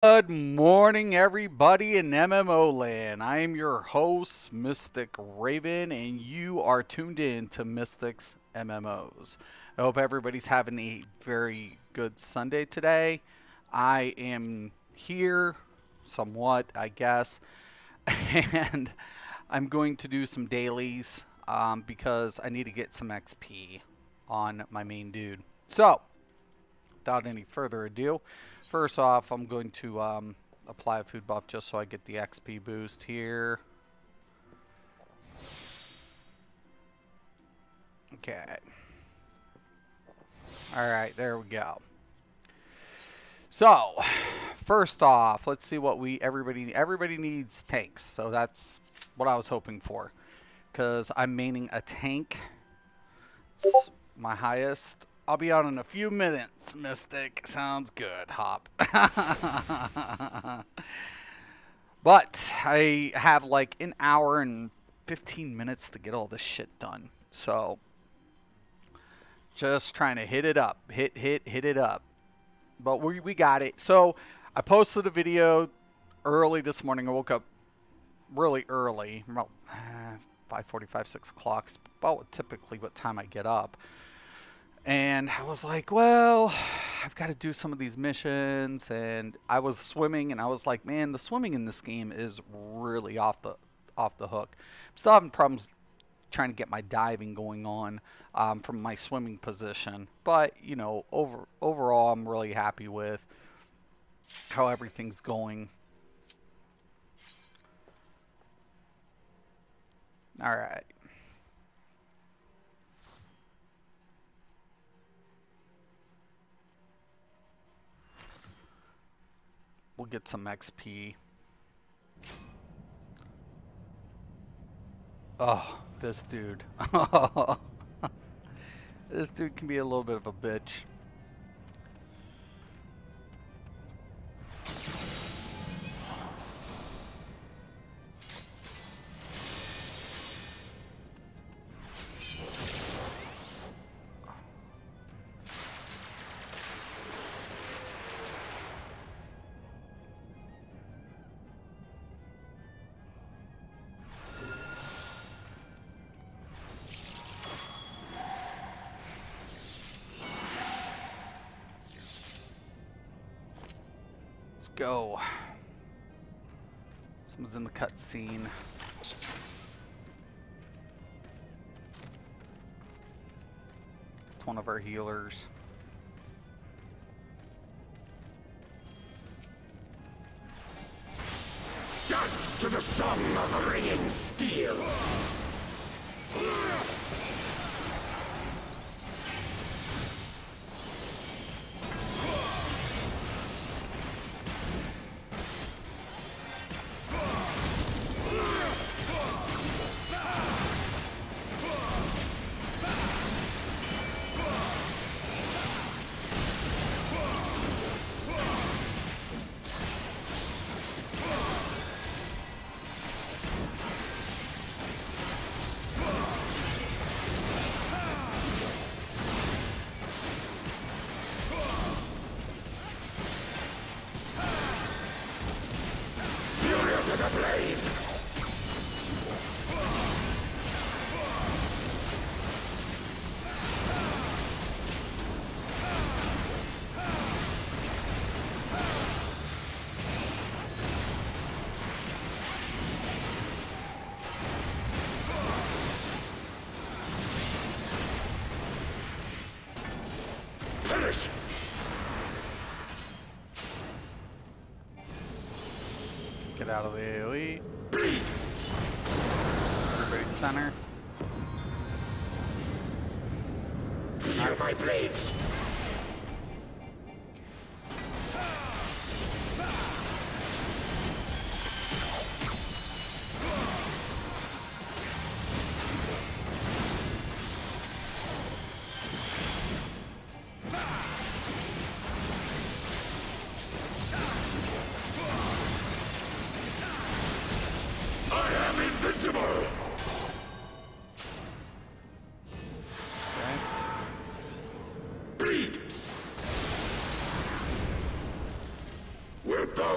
Good morning, everybody in MMO land. I am your host, Mystic Raven, and you are tuned in to Mystic's MMOs. I hope everybody's having a very good Sunday today. I am here, somewhat, I guess, and I'm going to do some dailies because I need to get some XP on my main dude. So, without any further ado, first off, I'm going to apply a food buff just so I get the XP boost here. Okay. Alright, there we go. So, first off, let's see what everybody needs tanks. So that's what I was hoping for. Because I'm maining a tank. It's my highest. I'll be out in a few minutes, Mystic. Sounds good, Hop. But I have like an hour and 15 minutes to get all this shit done. So, just trying to hit it up. Hit it up. But we got it. So, I posted a video early this morning. I woke up really early. About 5:45, 6 o'clock. It's about typically what time I get up. And I was like, well, I've got to do some of these missions. And I was swimming, and I was like, man, the swimming in this game is really off the hook. I'm still having problems trying to get my diving going on from my swimming position. But, you know, overall, I'm really happy with how everything's going. All right. We'll get some XP. Oh, this dude. This dude can be a little bit of a bitch. Go. Someone's in the cutscene. It's one of our healers. Dust to the song of ringing steel. Get out of the AoE. Everybody center. Feel my blades.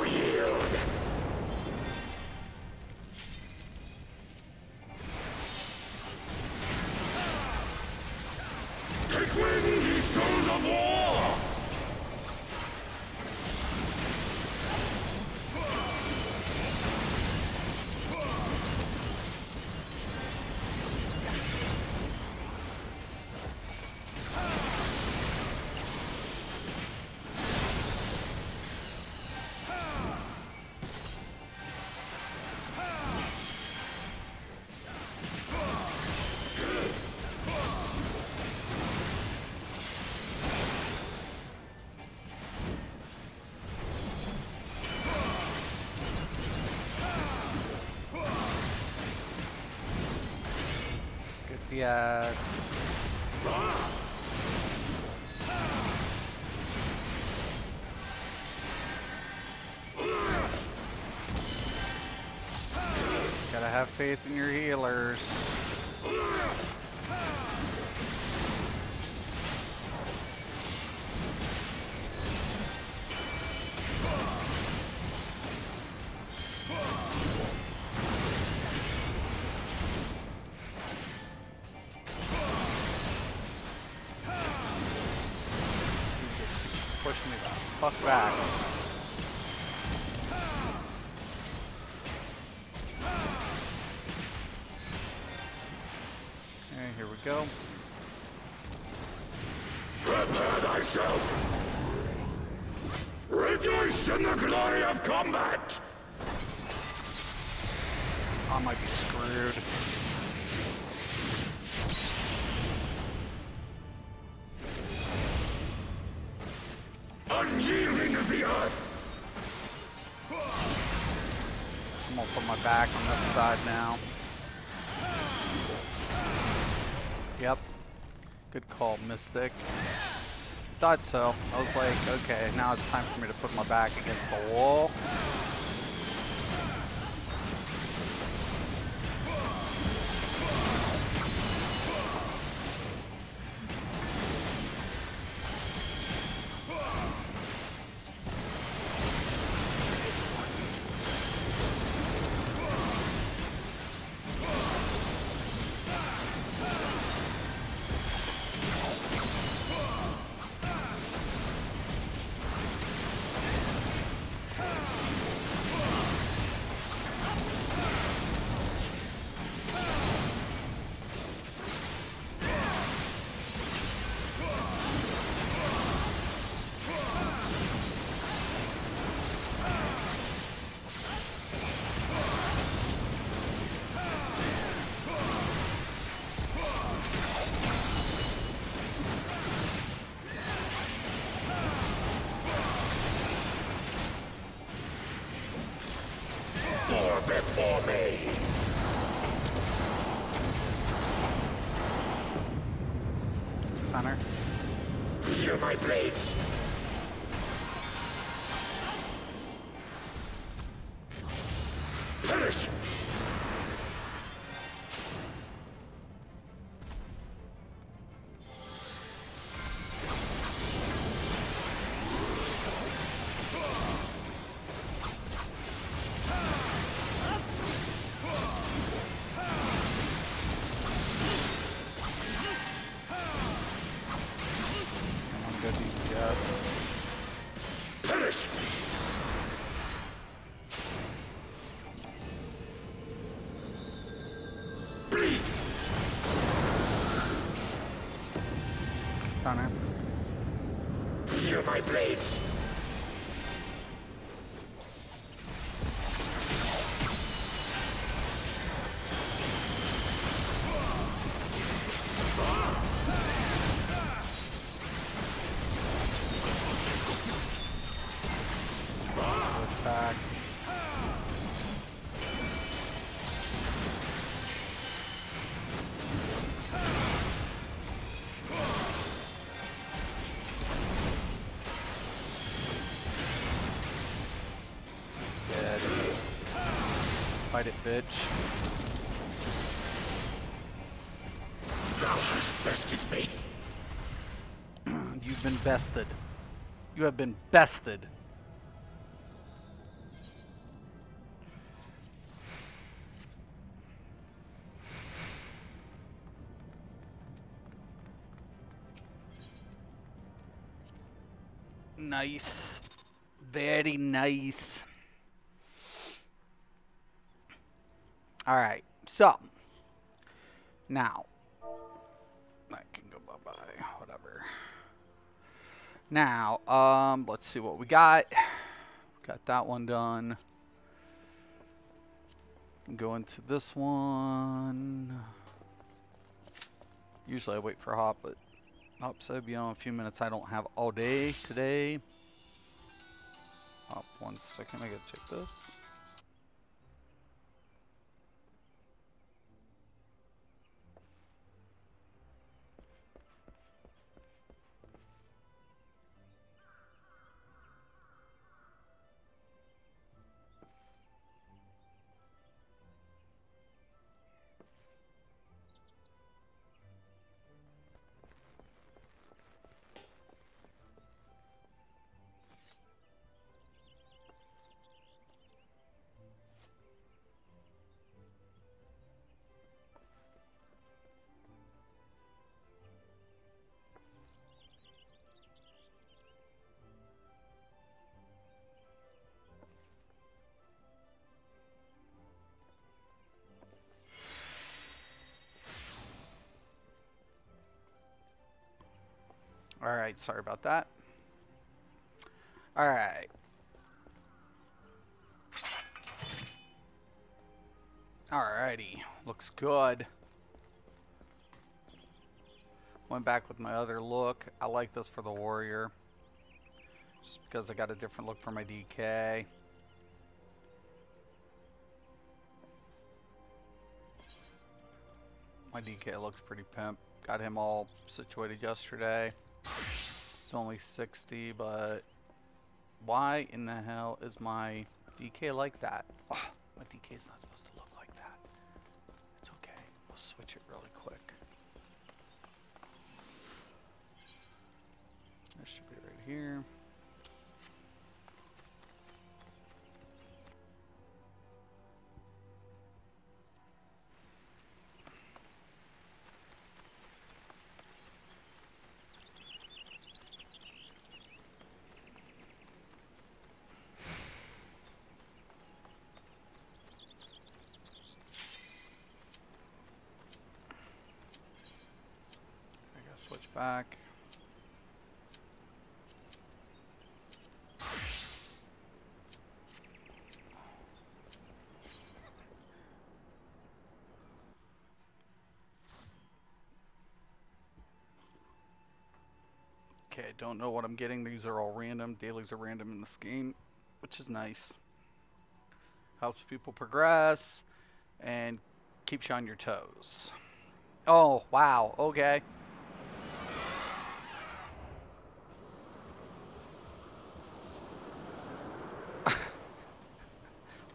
no yield. Take wind, ye souls of war! Yeah. Gotta have faith in your healers. Push me the fuck back. Okay, here we go. Prepare thyself! Rejoice in the glory of combat! I might be screwed. Unyielding of the earth! I'm gonna put my back on this side now. Yep. Good call, Mystic. Thought so. I was like, okay, now it's time for me to put my back against the wall. Before me! Connor. Feel my blades! Perish! Perish! Bleed! Connor. Feel my blades! Back. Dead. Fight it, bitch. Thou hast bested me. You've been bested. You have been bested. Nice. Very nice. Alright, so. Now. I can go bye-bye. Whatever. Now, let's see what we got. Got that one done. Go into this one. Usually I wait for Hop, but Hop said, you know, in a few minutes I don't have all day today. Hop, 1 second, I gotta check this. Alright, sorry about that. Alright. Alrighty, looks good. Went back with my other look. I like this for the warrior. Just because I got a different look for my DK. My DK looks pretty pimp. Got him all situated yesterday. It's only 60, but why in the hell is my DK like that? Oh, my DK is not supposed to look like that. It's okay. We'll switch it really quick. That should be right here. Switch back. Okay, I don't know what I'm getting. These are all random. Dailies are random in this game, which is nice. Helps people progress and keeps you on your toes. Oh, wow. Okay.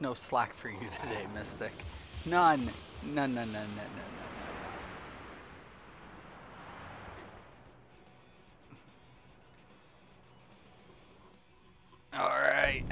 No slack for you today, Mystic. None. None, none, none, none, none. All right.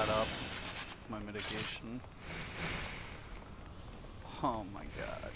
Up my mitigation. Oh my god.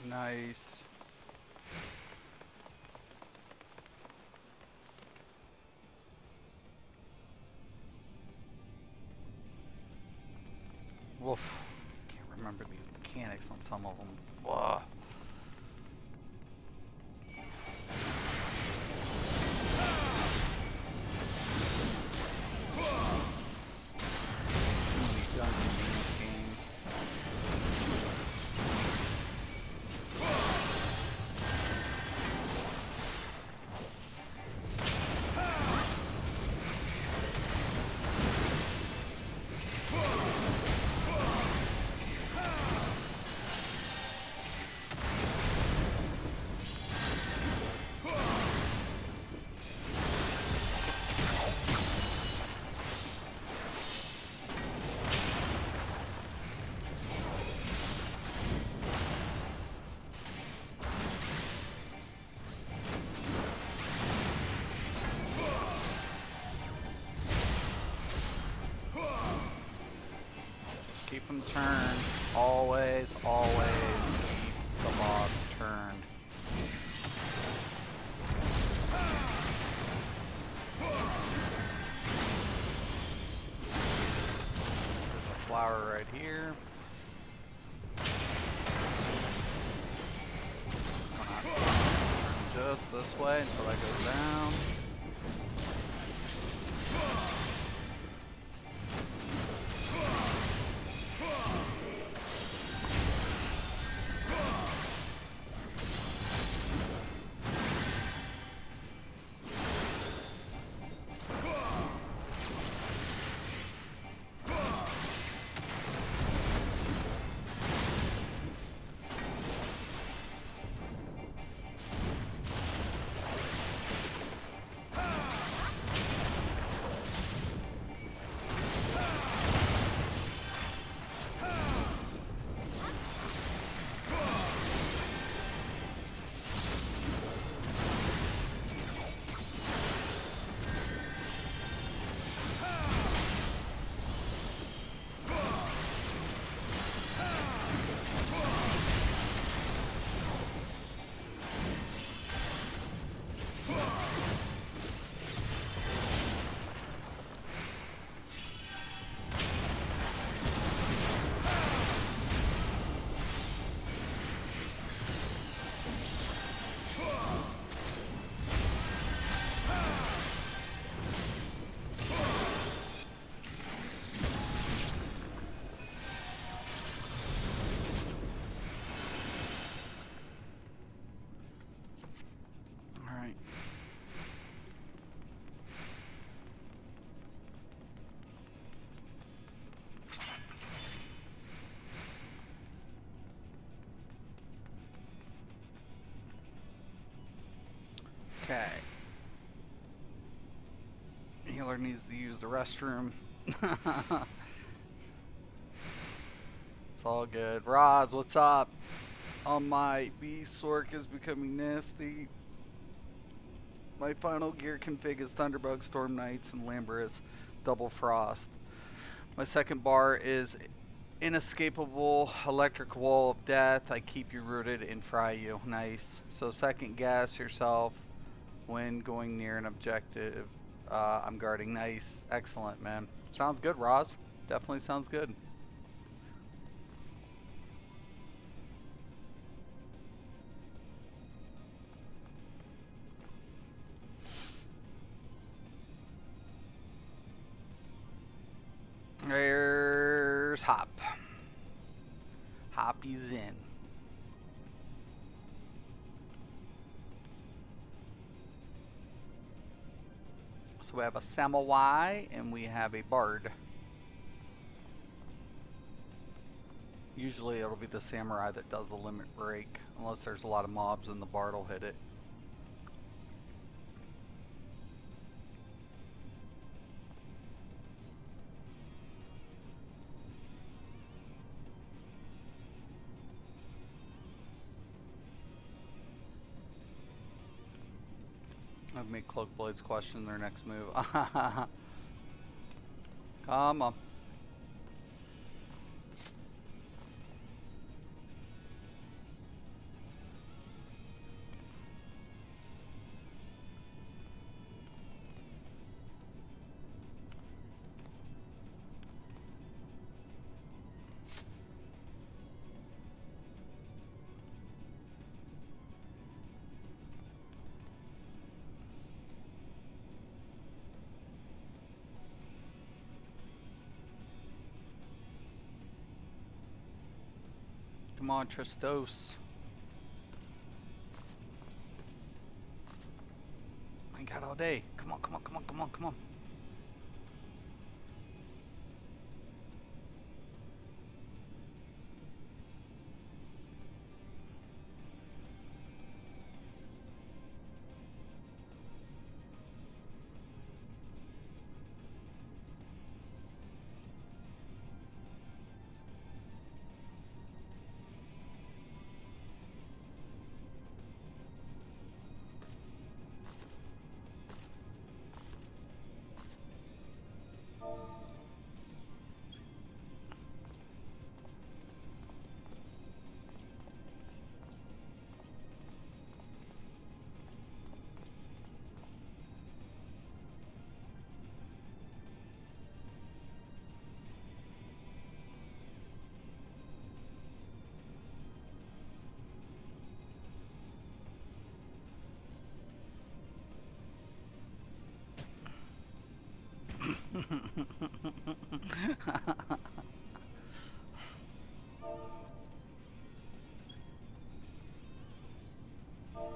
Nice. Woof. Can't remember these mechanics on some of them. Ugh. Keep them turned. Always, always keep the boss turned. There's a flower right here. Turn just this way until that goes down. Okay. Healer needs to use the restroom. It's all good. Roz, what's up? Oh my, Beast Sork is becoming nasty. My final gear config is Thunderbug, Storm Knights, and Lambris Double Frost. My second bar is Inescapable Electric Wall of Death. I keep you rooted and fry you. Nice. So second guess yourself when going near an objective. I'm guarding. Nice. Excellent, man. Sounds good, Roz. Definitely sounds good. There's Hop. Hoppy's in. So we have a Samurai and we have a Bard. Usually it'll be the Samurai that does the limit break, unless there's a lot of mobs and the Bard will hit it. I've made Cloakblades question their next move. Come on. Come on, Tristos. I ain't got all day. Come on, come on, come on, come on, come on.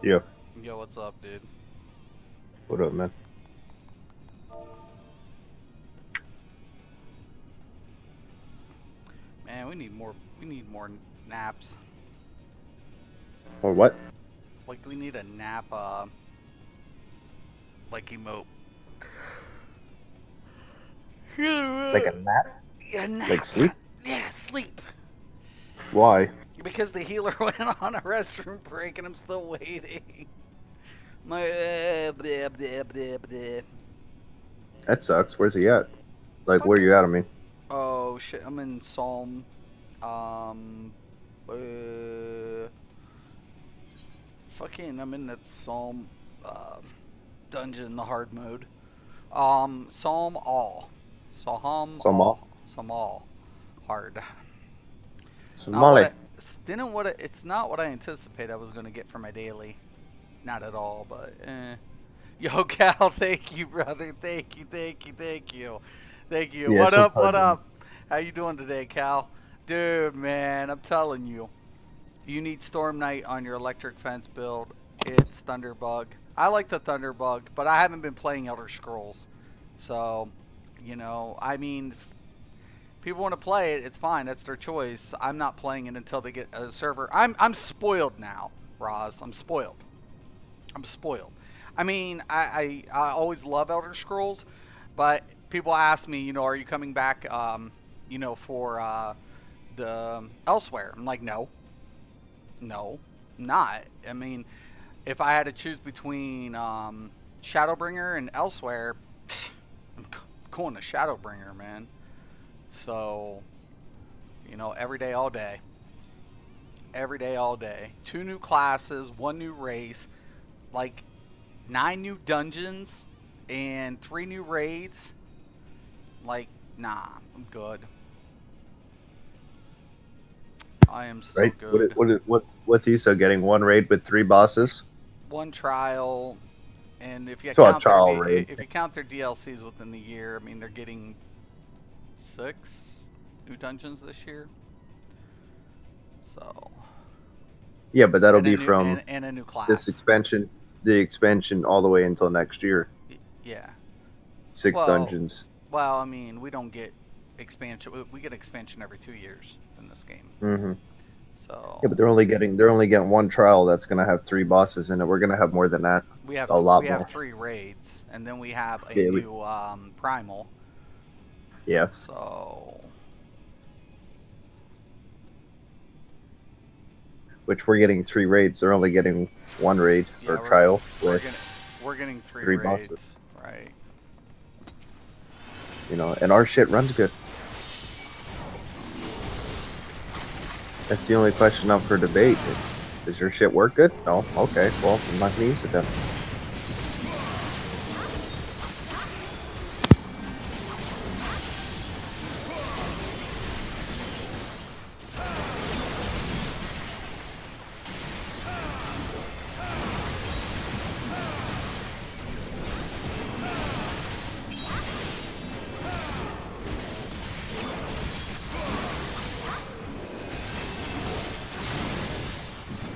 Yeah. Yo, what's up, dude? What up, man? Man, we need more naps. Or what? Like, we need a nap, like emote. Like a nap? Yeah, nap. Like sleep? Yeah, sleep. Why? Because the healer went on a restroom break and I'm still waiting. My blah, blah, blah, blah. That sucks. Where's he at? Like, where you at, I mean? Oh shit, I'm in Psalm fucking I'm in that Psalm dungeon, the hard mode. Psalm all. Psalm all. Psalm all. Hard. Somali. It's not what I anticipated I was gonna get for my daily. Not at all, but Yo, Cal, thank you, brother. Thank you. Yeah, What so up? What pardon. up? How you doing today, Cal? Dude, man, I'm telling you. You need Storm Knight on your electric fence build. It's Thunderbug. I like the Thunderbug, but I haven't been playing Elder Scrolls. So, you know, I mean, people want to play it, it's fine. That's their choice. I'm not playing it until they get a server. I'm spoiled now, Roz. I'm spoiled. I mean, I always love Elder Scrolls, but people ask me, you know, are you coming back, you know, for the Elsewhere? I'm like, no, not. I mean, if I had to choose between Shadowbringer and Elsewhere, I'm going to Shadowbringer, man. So, you know, every day, all day. 2 new classes, 1 new race, like 9 new dungeons, and 3 new raids. Like, nah, I'm good. I am so Right? good. What's Issa getting? 1 raid with 3 bosses? 1 trial, and if you So a count trial raid. if you count their DLCs within the year, I mean they're getting 6 new dungeons this year. So. Yeah, but that'll be from and a new class. this expansion, the expansion all the way until next year. Yeah. 6 dungeons. Well, I mean, we don't get expansion. We get expansion every 2 years in this game. Mm-hmm. So. Yeah, but they're only getting 1 trial that's gonna have 3 bosses in it. We're gonna have more than that. We have a lot we more. have 3 raids, and then we have a Yeah, new primal. Yeah. So. Which we're getting 3 raids. They're only getting 1 raid or trial We're getting 3 3 raids, bosses. right? You know, and our shit runs good. That's the only question up for debate. Does your shit work good? No? Okay, well, I'm not gonna use it then.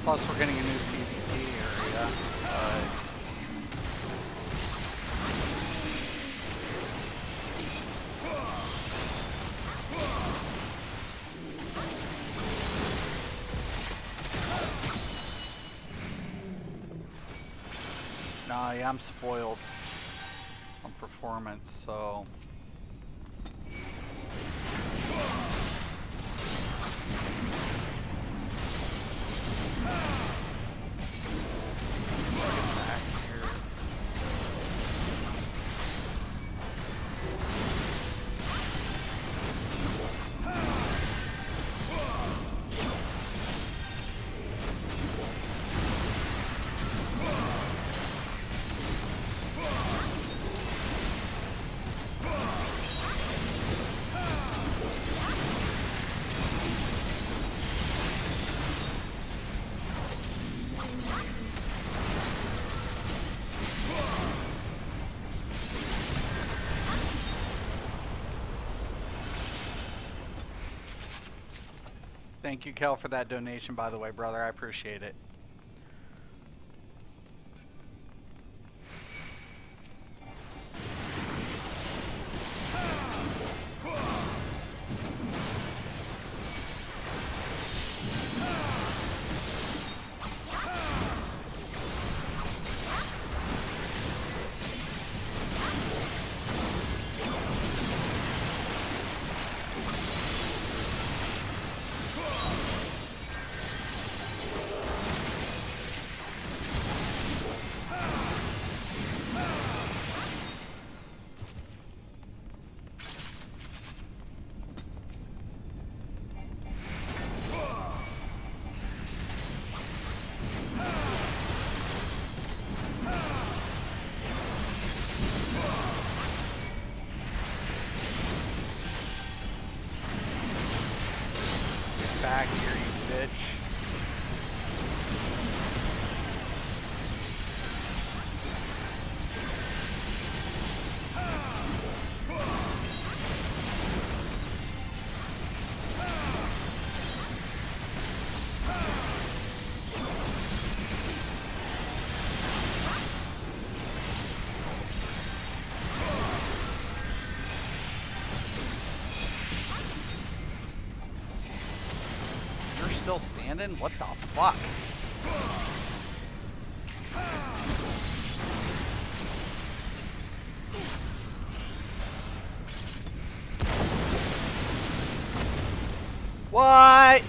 Plus, we're getting a new PvP area. Nah, yeah, I'm spoiled on performance, so. Back here. Thank you, Kel, for that donation, by the way, brother. I appreciate it. Back here, you bitch. Still standing? What the fuck? What?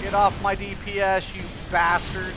Get off my DPS, you bastards.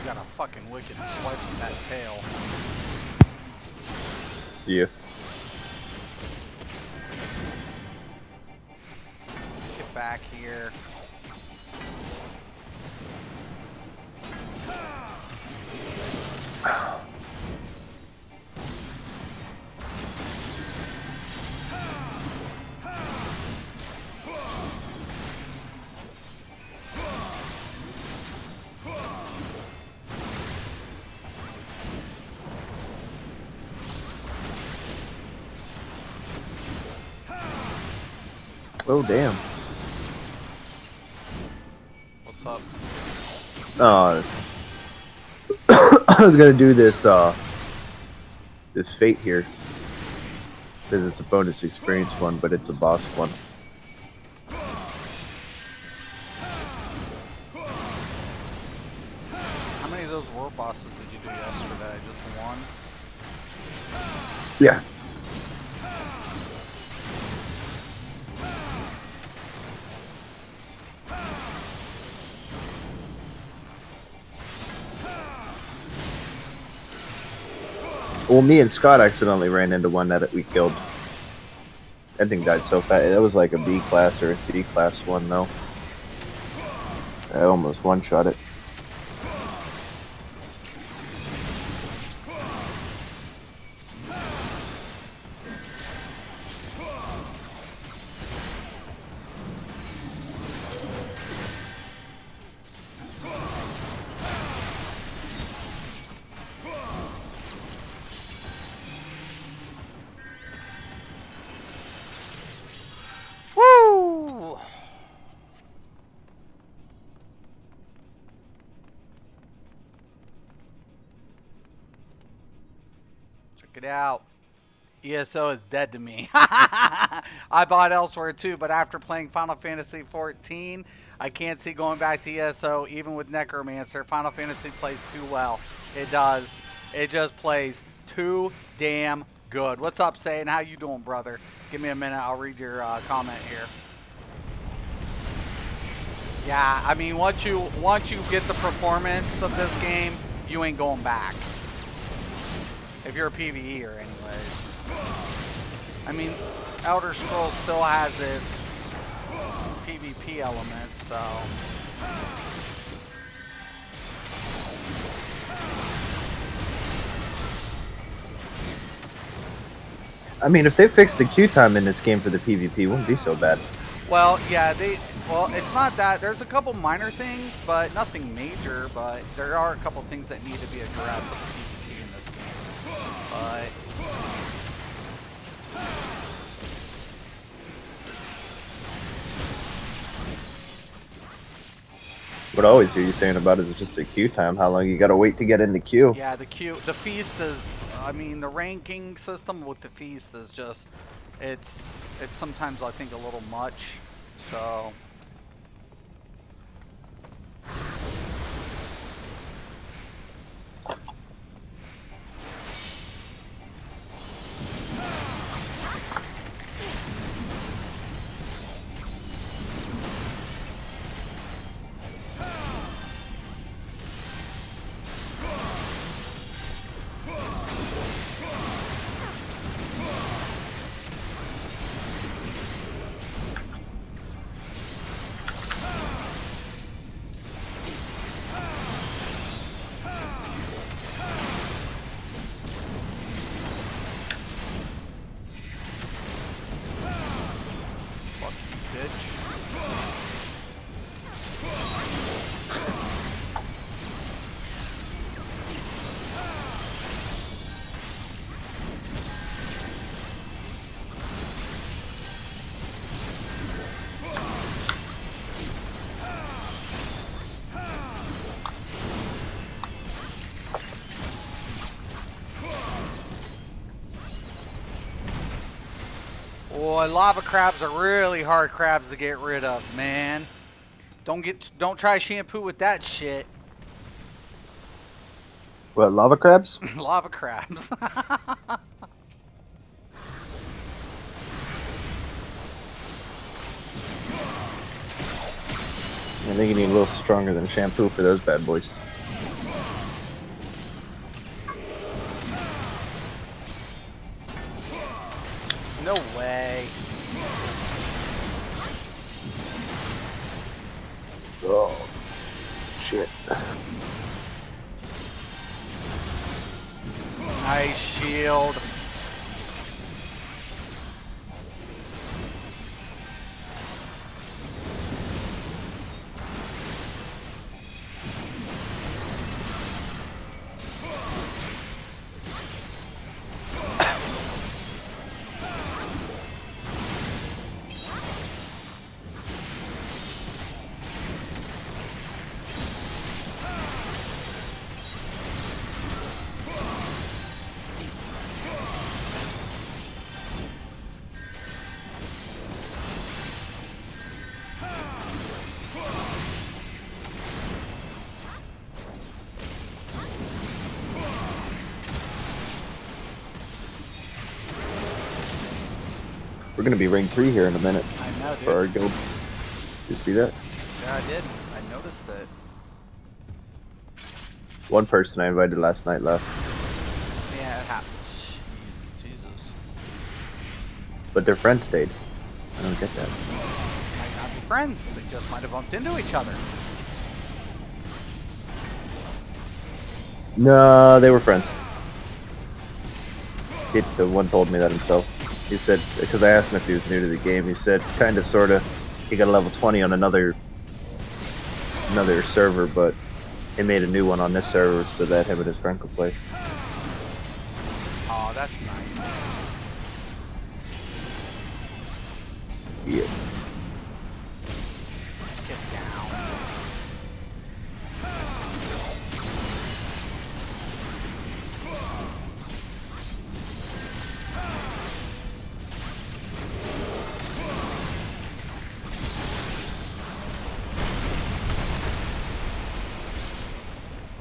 Got a fucking wicked swipe from that tail. Yeah. back here. Oh damn. What's up? I was gonna do this this fate here. Because it's a bonus experience one, but it's a boss one. How many of those world bosses did you do yesterday? Just one? Yeah. Well, me and Scott accidentally ran into one that we killed. That thing died so fast. That was like a B class or a C class one, though. I almost one-shot it. Woo! Check it out. ESO is dead to me. I bought elsewhere too, but after playing Final Fantasy XIV, I can't see going back to ESO even with Necromancer. Final Fantasy plays too well. It does. It just plays too damn good. What's up, Satan? How you doing, brother? Give me a minute. I'll read your comment here. Yeah, I mean, once you get the performance of this game, you ain't going back. If you're a PvEer, anyways. I mean, Elder Scrolls still has its PvP elements, so. I mean, if they fixed the queue time in this game for the PvP, it wouldn't be so bad. Well, yeah, well, it's not that. There's a couple minor things, but nothing major, but there are a couple things that need to be addressed with PvP in this game. But What I always hear you saying about it is just a queue time. How long you gotta wait to get in the queue? yeah, the feast is, I mean, the ranking system with the feast is just, it's sometimes I think a little much. So. Boy, lava crabs are really hard crabs to get rid of, man. Don't try shampoo with that shit. What, lava crabs? Lava crabs. I think you need a little stronger than shampoo for those bad boys. No way. Oh, shit. Nice shield. We're gonna be rank 3 here in a minute I know, dude. for our guild. You see that? Yeah, I did. I noticed it. One person I invited last night left, Yeah, it happened. Jesus. but their friend stayed. I don't get that. Might not be friends. They just might have bumped into each other. No, they were friends. The one told me that himself. He said, because I asked him if he was new to the game, he said, kind of, sort of, he got a level 20 on another server, but he made a new one on this server so that him and his friend could play. Oh, that's nice. Yeah. Get down.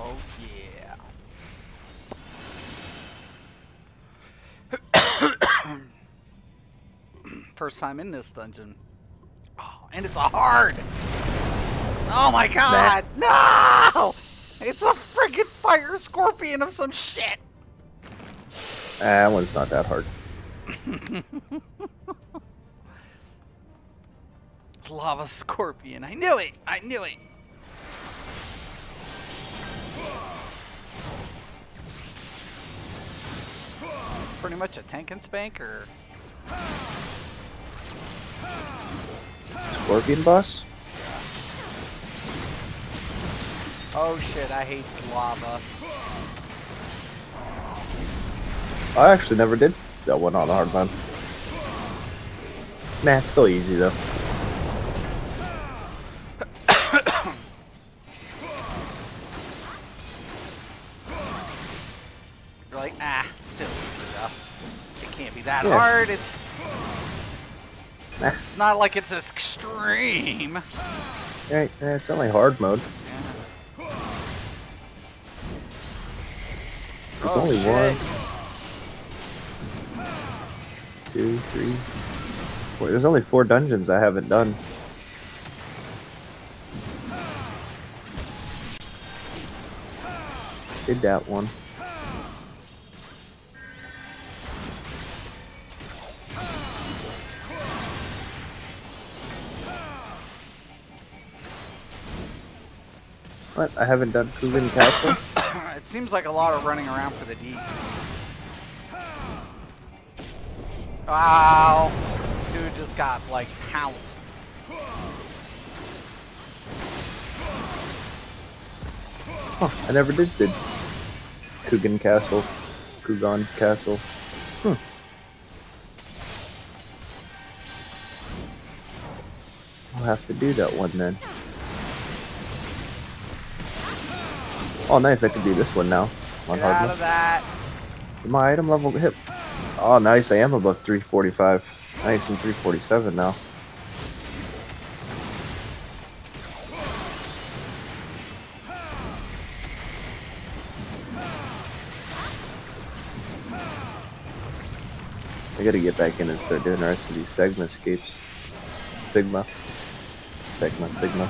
Oh, yeah. First time in this dungeon. Oh, and it's a hard. Oh my god. No! It's a freaking fire scorpion of some shit. That one's not that hard. Lava scorpion. I knew it. I knew it. Pretty much a tank and spank, or Scorpion boss? oh shit, I hate lava. I actually never did that one on a hard mode. Nah, it's still easy though. You're like, ah, still easy though. It can't be that Yeah. hard. Nah. It's not like it's extreme. Right, it's only hard mode. Yeah. It's Oh, only shit. 1, 2, 3, 4. There's only 4 dungeons I haven't done. Did that one. What? I haven't done Kugan Castle? It seems like a lot of running around for the deeps. Wow. Dude just got, like, pounced. Huh, I never did Kugan Castle. Kugan Castle. I'll have to do that one then. Oh nice, I can do this one now. On Get hard out mode. of that. My item level hit. Oh nice, I am above 345. Nice, I'm 347 now. I gotta get back in and start doing the rest of these Sigma escapes. Sigma. Sigma.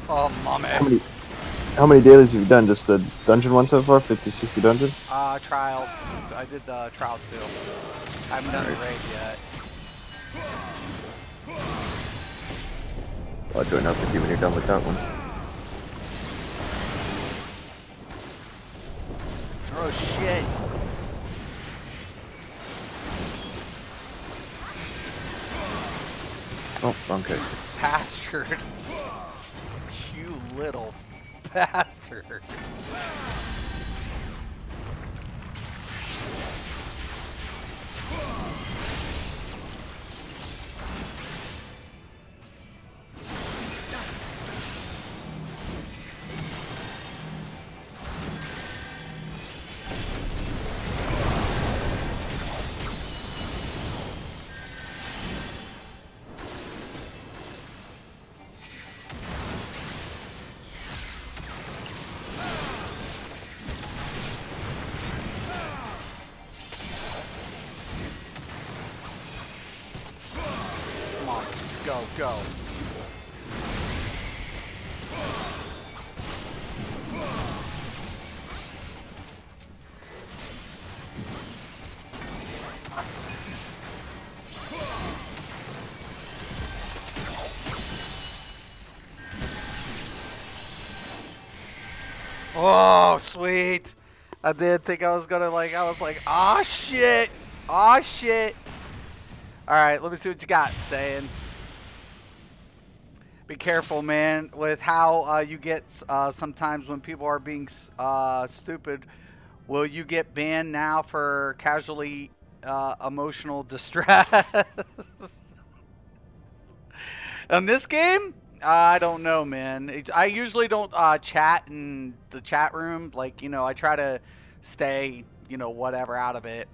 Oh, mommy. How many, How many dailies have you done? Just the dungeon one so far? 50, 60 dungeon? Trial. I did the trial 2. I haven't done the raid yet. I'll join up with you when you're done with that one. Oh shit. Oh, wrong case. Bastard. You little bastard. Go, go. Oh, sweet. I did think I was gonna I was like, ah, shit. Ah, shit. All right, let me see what you got, saying. Be careful, man, with how you get sometimes when people are being stupid. Will you get banned now for casually emotional distress? In this game? I don't know, man. I usually don't chat in the chat room. Like, you know, I try to stay, you know, whatever out of it.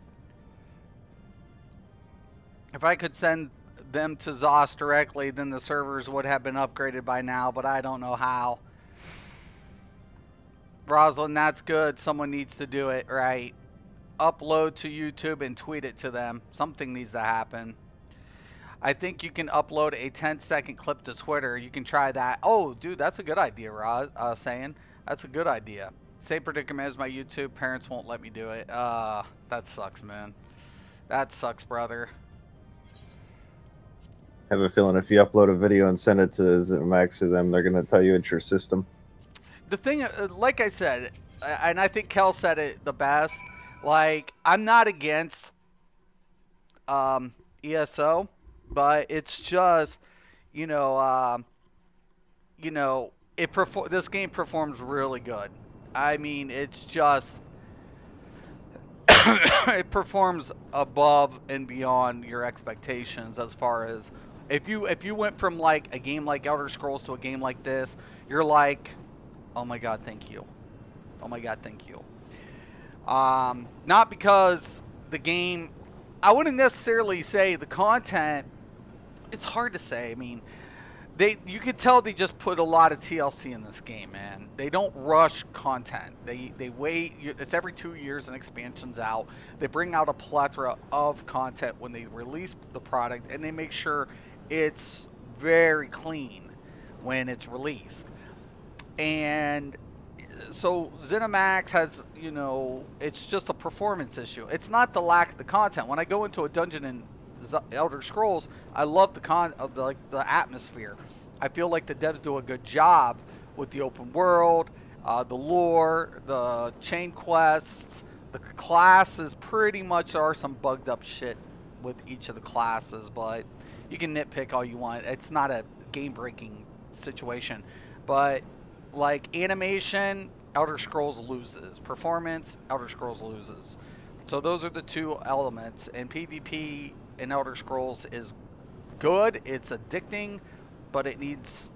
If I could send them to ZOS directly, then the servers would have been upgraded by now, but I don't know how. Rosalind, that's good. Someone needs to do it, right? Upload to YouTube and tweet it to them. Something needs to happen. I think you can upload a 10-second clip to Twitter. You can try that. Oh, dude, that's a good idea, Roz. Saying that's a good idea. Same predicament as my YouTube. Parents won't let me do it. That sucks, man. That sucks, brother. I have a feeling if you upload a video and send it to ZeniMax to them, they're going to tell you it's your system. The thing, like I said, and I think Kel said it the best, like, I'm not against ESO, but it's just, you know, this game performs really good. I mean, it's just, it performs above and beyond your expectations as far as, if you went from like a game like Elder Scrolls to a game like this, you're like, oh my god, thank you. Oh my god, thank you. Not because the game, I wouldn't necessarily say the content, it's hard to say. I mean, you could tell they just put a lot of TLC in this game, man. They don't rush content. They wait. It's every 2 years an expansion's out. They bring out a plethora of content when they release the product, and they make sure it's very clean when it's released. And so ZeniMax has, you know, it's just a performance issue. It's not the lack of the content. When I go into a dungeon in Elder Scrolls, I love the atmosphere. I feel like the devs do a good job with the open world, the lore, the chain quests, the classes. Pretty much there are some bugged up shit with each of the classes, but you can nitpick all you want. It's not a game breaking situation, but like animation, Elder Scrolls loses. Performance, Elder Scrolls loses. So those are the two elements, and PvP in Elder Scrolls is good. It's addicting, but it needs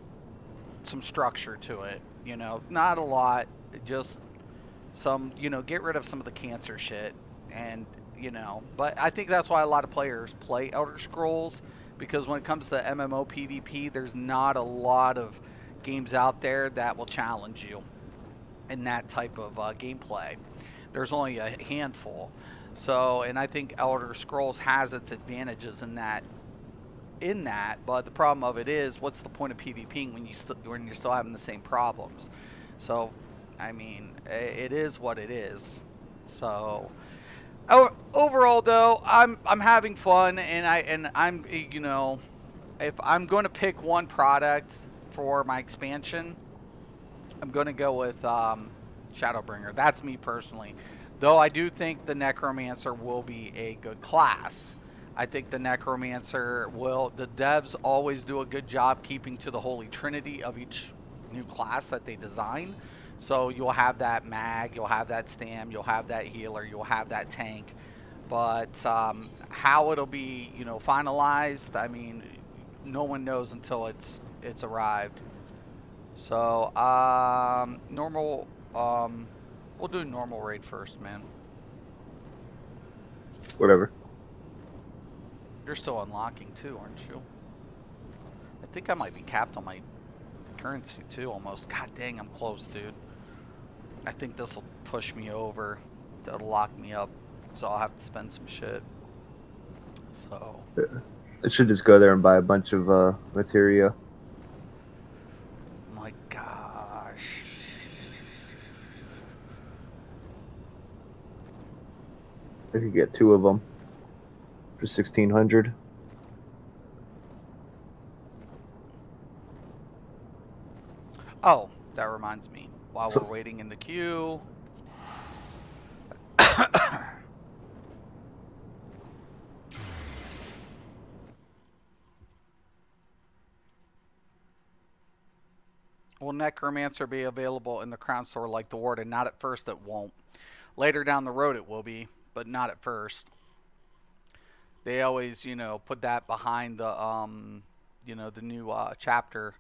some structure to it. You know, not a lot, just some, you know, get rid of some of the cancer shit, and, you know, but I think that's why a lot of players play Elder Scrolls, because when it comes to MMO PvP, there's not a lot of games out there that will challenge you in that type of gameplay. There's only a handful. So, and I think Elder Scrolls has its advantages in that. But the problem of it is, what's the point of PvPing when you're still having the same problems? So, I mean, it is what it is. So, overall though, I'm having fun, and I'm you know, if I'm going to pick one product for my expansion, I'm going to go with Shadowbringer. That's me personally. Though I do think the Necromancer will be a good class. I think the Necromancer will. The devs always do a good job keeping to the Holy Trinity of each new class that they design. So you'll have that mag, you'll have that stam, you'll have that healer, you'll have that tank. But how it'll be, you know, finalized, I mean, no one knows until it's arrived. So, normal, we'll do normal raid first, man. Whatever. You're still unlocking too, aren't you? I think I might be capped on my currency too, almost. God dang, I'm close, dude. I think this will push me over to lock me up, so I'll have to spend some shit. So. I should just go there and buy a bunch of materia. My gosh. I could get 2 of them for 1,600. Oh, that reminds me. While we're waiting in the queue. Will Necromancer be available in the Crown Store like the Warden? Not at first, it won't. Later down the road, it will be, but not at first. They always, you know, put that behind the, you know, the new chapter,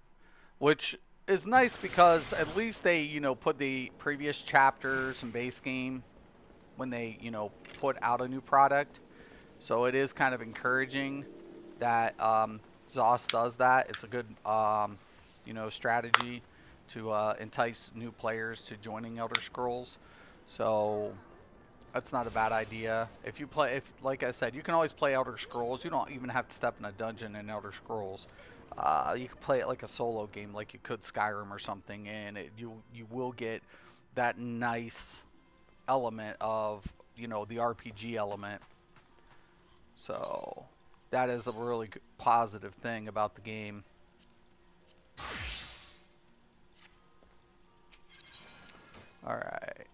which is nice because at least they, you know, put the previous chapters and base game when they, you know, put out a new product. So it is kind of encouraging that ZOS does that. It's a good, you know, strategy to entice new players to joining Elder Scrolls. So that's not a bad idea. If you play, if like I said, you can always play Elder Scrolls. You don't even have to step in a dungeon in Elder Scrolls. You can play it like a solo game, like you could Skyrim or something, and you will get that nice element of, you know, the RPG element. So that is a really good, positive thing about the game. All right.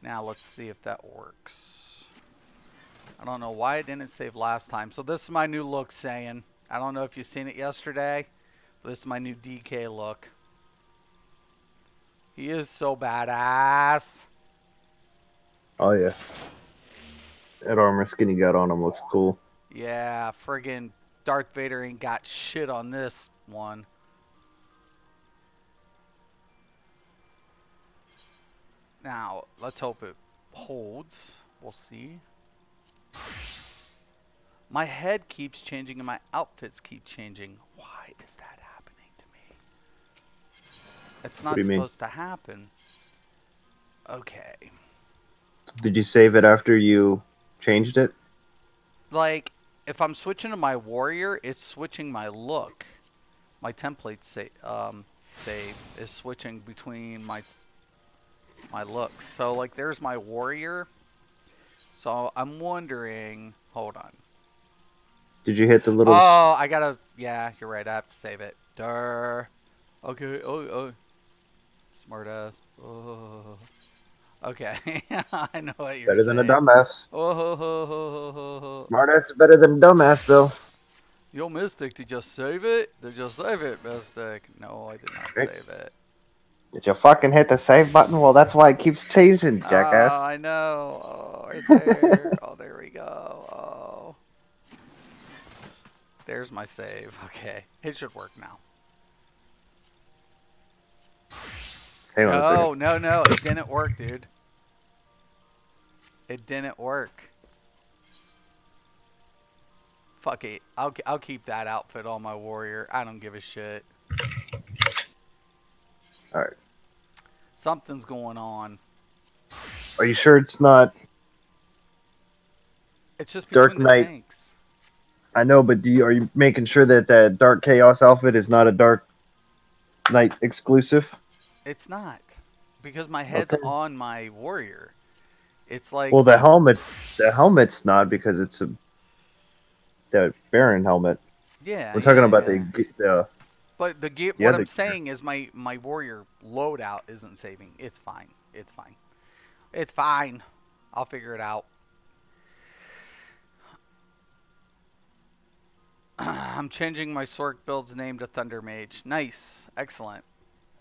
Now let's see if that works. I don't know why it didn't save last time. So this is my new look, saying. I don't know if you've seen it yesterday, but this is my new DK look. He is so badass. Oh yeah. That armor skin he got on him looks cool. Yeah, friggin' Darth Vader ain't got shit on this one. Now, let's hope it holds. We'll see. My head keeps changing and my outfits keep changing. Why is that happening to me? It's not supposed to happen. Okay. Did you save it after you changed it? Like, if I'm switching to my warrior, it's switching my look. My template save is switching between my looks. So, like, there's my warrior. So, I'm wondering... Hold on. Did you hit the little... Oh, I gotta... Yeah, you're right. I have to save it. Durr. Okay. Oh. Smart ass. Oh. Okay. I know what you're better saying. than a dumbass. Oh. Smart ass is better than a dumbass, though. Yo, Mystic, did you save it? Did you save it, Mystic? No, I did not save it. Did you fucking hit the save button? Well, that's why it keeps changing, jackass. Oh, I know. Oh, right there. Oh, there we go. Oh. There's my save. Okay. It should work now. Hang on a second. No. It didn't work, dude. It didn't work. Fuck it. I'll keep that outfit on my warrior. I don't give a shit. Alright. Something's going on. Are you sure it's not... It's just Dark between the Knight. tanks. I know, but are you making sure that that Dark Chaos outfit is not a Dark Knight exclusive? It's not. Because my head's Okay. on my warrior. It's like... Well, the helmet's not because it's the Baron helmet. Yeah, We're talking yeah, about yeah. the But the gear, the what other I'm gear. saying is my warrior loadout isn't saving. It's fine. It's fine. It's fine. I'll figure it out. I'm changing my Sork build's name to Thunder Mage. Nice. Excellent.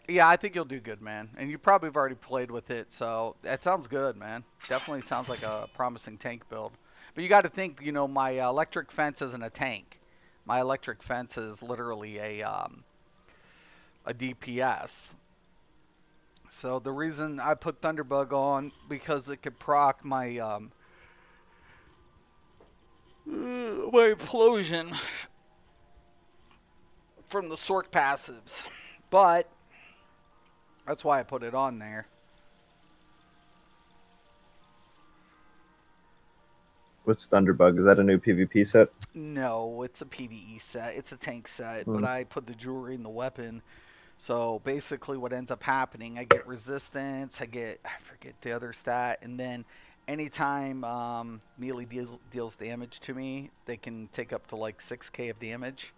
Yeah, I think you'll do good, man. And you probably have already played with it, so that sounds good, man. Definitely sounds like a promising tank build. But you got to think, you know, my electric fence isn't a tank. My electric fence is literally a DPS. So the reason I put Thunderbug on because it could proc my my implosion from the Sork passives. But that's why I put it on there. What's Thunderbug? Is that a new PvP set? No, it's a PvE set. It's a tank set, but I put the jewelry in the weapon. So basically what ends up happening, I get resistance, I forget the other stat, and then anytime melee deals damage to me, they can take up to like 6k of damage.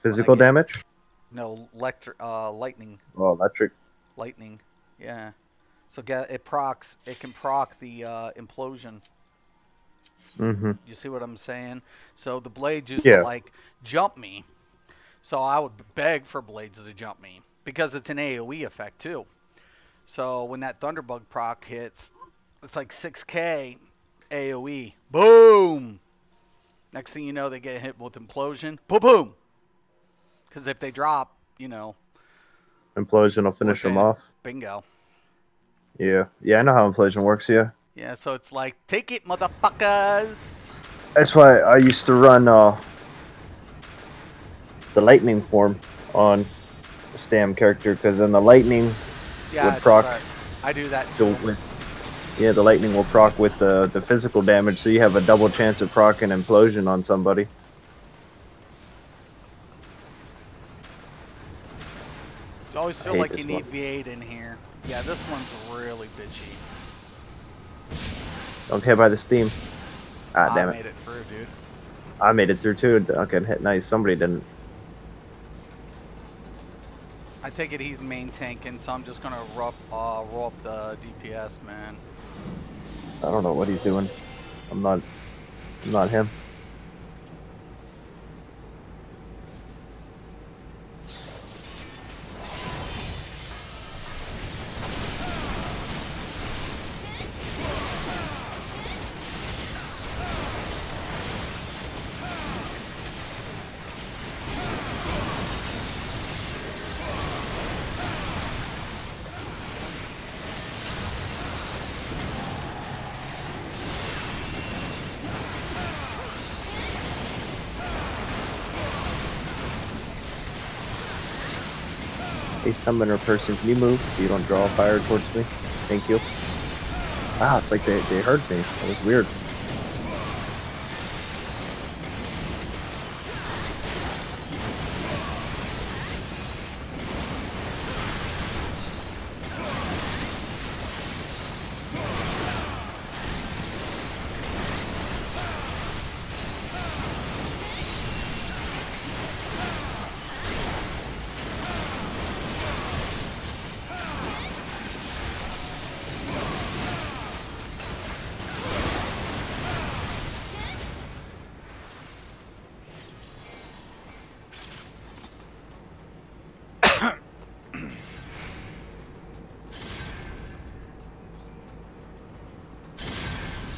Physical damage? No, lightning. Oh, electric. Lightning, yeah. So it can proc the implosion. Mm-hmm. You see what I'm saying? So the blades used Yeah. to like jump me. So I would beg for blades to jump me because it's an AoE effect too. So when that Thunderbug proc hits, it's like 6k AoE. Boom! Next thing you know, they get hit with implosion. Boom, boom! Because if they drop, you know. Implosion will finish them off. Bingo. Yeah. Yeah, I know how implosion works, yeah. Yeah, so it's like, take it, motherfuckers! That's why I used to run the lightning form on the Stam character, because then the lightning would proc. I do that too. Yeah, the lightning will proc with the physical damage, so you have a double chance of proc and implosion on somebody. You always feel like you need V8 in here. Yeah, this one's really bitchy. Don't care by the steam. Ah, damn it. I made it through, dude. I made it through too. Okay, hit nice. Somebody didn't. I take it he's main tanking, so I'm just gonna roll up the DPS, man. I don't know what he's doing. I'm not him. Hey, summoner person, can you move so you don't draw fire towards me? Thank you. Wow, it's like they heard me. That was weird.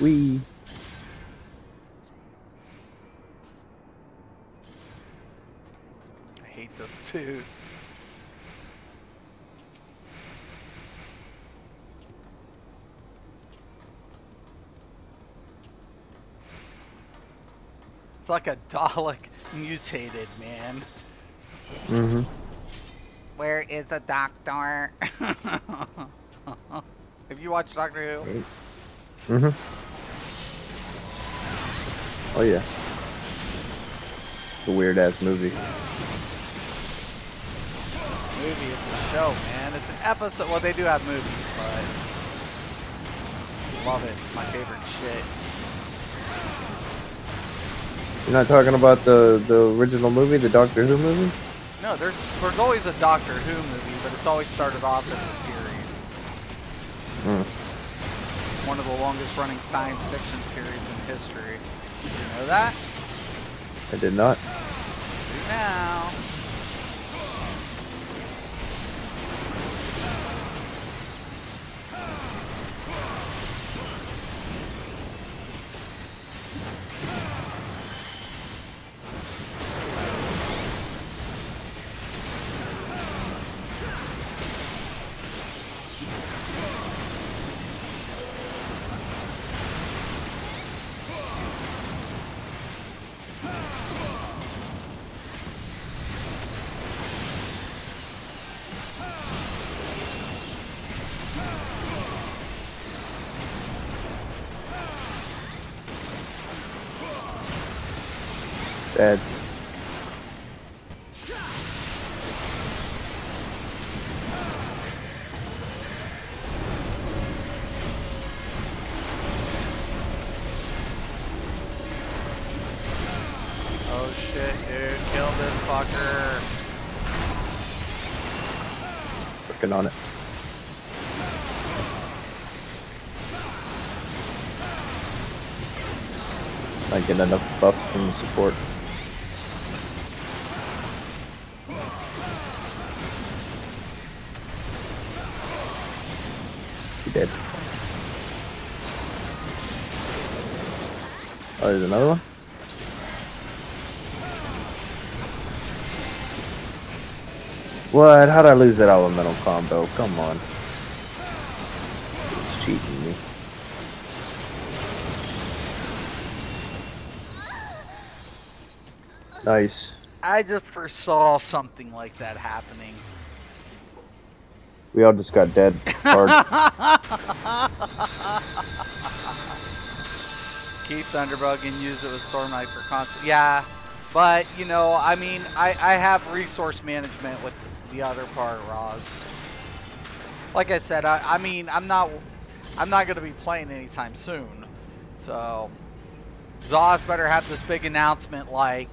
Wee. I hate this too. It's like a Dalek mutated, man. Mm-hmm. Where is the doctor? Have you watched Doctor Who? Mm-hmm. Oh yeah. It's a weird ass movie. Movie, it's a show, man. It's an episode. Well, they do have movies, but love it. My favorite shit. You're not talking about the original movie, the Doctor Who movie? No, there's always a Doctor Who movie, but it's always started off as a series. One of the longest running science fiction series in history. Did you know that? I did not. Do now. Bad. Oh shit, dude. Kill this fucker. Working on it. Might get enough buffs from the support. He dead. Oh, there's another one? What? How'd I lose that elemental combo? Come on. It's cheating me. Nice. I just foresaw something like that happening. We all just got dead hard. Keep Thunderbug and use it with Storm Knight for constant. Yeah, but you know, I mean, I have resource management with the other part, Roz. Like I said, I mean, I'm not gonna be playing anytime soon, so Zoz better have this big announcement like,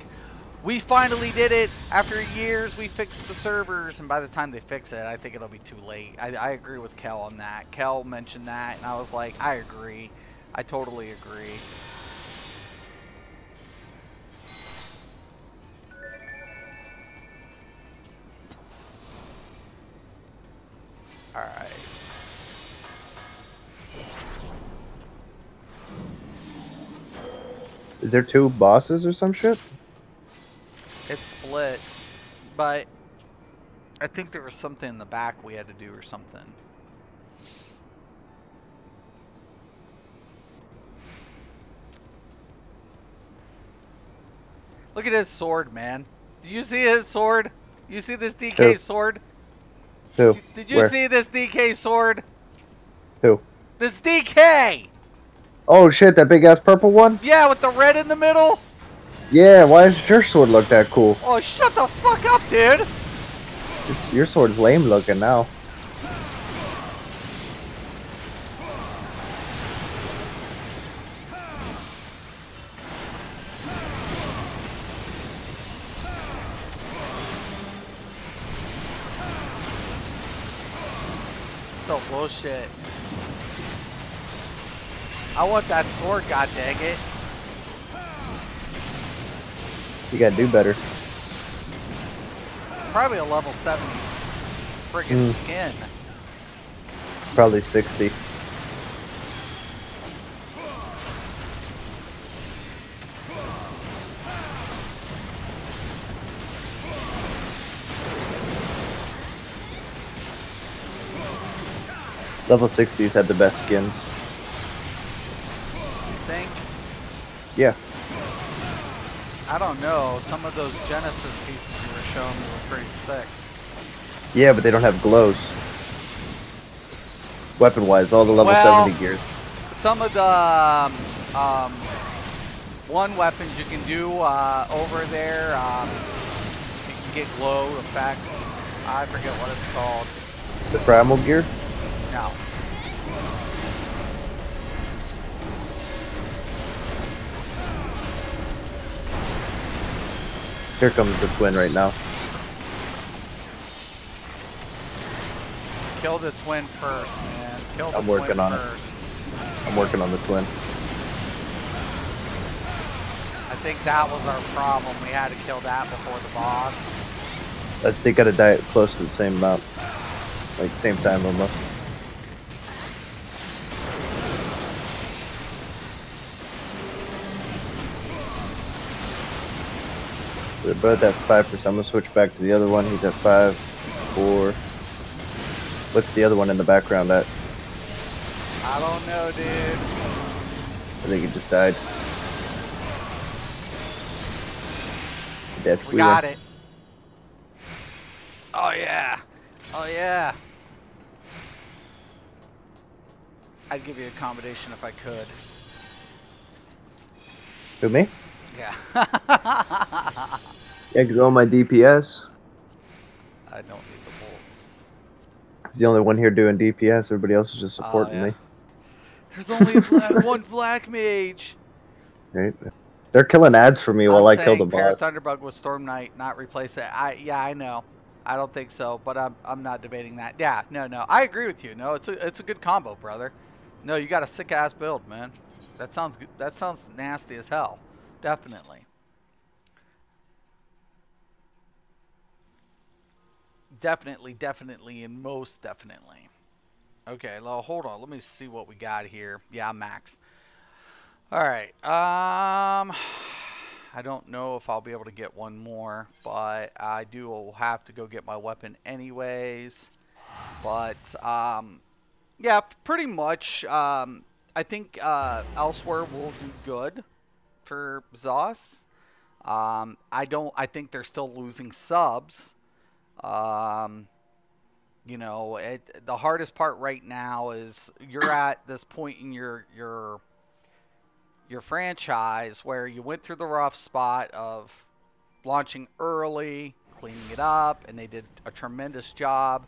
we finally did it after years. We fixed the servers, and by the time they fix it, I think it'll be too late. I agree with Kel on that. Kel mentioned that, and I was like, I agree. I totally agree. All right. Is there two bosses or some shit? It's split, but I think there was something in the back we had to do or something. Look at his sword, man. Do you see his sword? You see this DK sword? Who? Did you see this DK sword? Who? This DK! Oh shit, that big ass purple one? Yeah, with the red in the middle? Yeah, why does your sword look that cool? Oh, shut the fuck up, dude! Your sword's lame looking now. So bullshit. I want that sword, god dang it. You gotta do better. Probably a level 70 friggin' skin. Probably 60. Level 60s had the best skins. You think? Yeah. I don't know. Some of those Genesis pieces you were showing me were pretty sick. Yeah, but they don't have glows. Weapon-wise, all the level 70 gears. Some of the one weapons you can do over there. You can get glow effect. I forget what it's called. The primal gear? No. Here comes the twin right now. Kill the twin first, man. Kill the I'm twin working on it. first. I'm working on the twin. I think that was our problem. We had to kill that before the boss. They gotta die at close to the same amount. Like, same time almost. We're both at 5%. I'm gonna switch back to the other one. He's at 5, 4. What's the other one in the background at? I don't know, dude. I think he just died. Death We got it. Oh, yeah. Oh, yeah. I'd give you a combination if I could. Who, me? Yeah. Yeah, because all my DPS. I don't need the bolts. He's the only one here doing DPS. Everybody else is just supporting me. There's only a one black mage. Right? They're killing ads for me while I kill the Para boss. Thunderbug with Storm Knight, not replace it. Yeah, I know. I don't think so, but I'm not debating that. Yeah, no, I agree with you. No, it's a good combo, brother. No, you got a sick ass build, man. That sounds good. That sounds nasty as hell. Definitely. Definitely, and most definitely. Okay, well, hold on. Let me see what we got here. Yeah, I'm maxed. All right. I don't know if I'll be able to get one more, but I do have to go get my weapon anyways. But yeah, pretty much. I think elsewhere will do good for ZOS. I think they're still losing subs. You know, the hardest part right now is you're at this point in your franchise where you went through the rough spot of launching early, cleaning it up, and they did a tremendous job.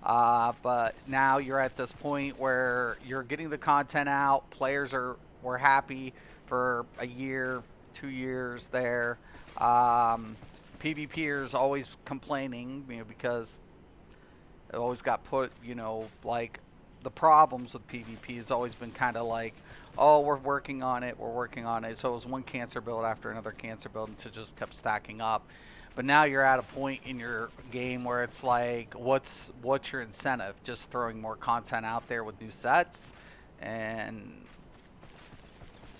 But now you're at this point where you're getting the content out. Players were happy for a year, 2 years there. PvPers always complaining, you know, because it always got put, you know, like the problems with PvP has always been kind of like, oh, we're working on it. So it was one cancer build after another cancer build until it just kept stacking up. But now you're at a point in your game where it's like, what's your incentive? Just throwing more content out there with new sets, and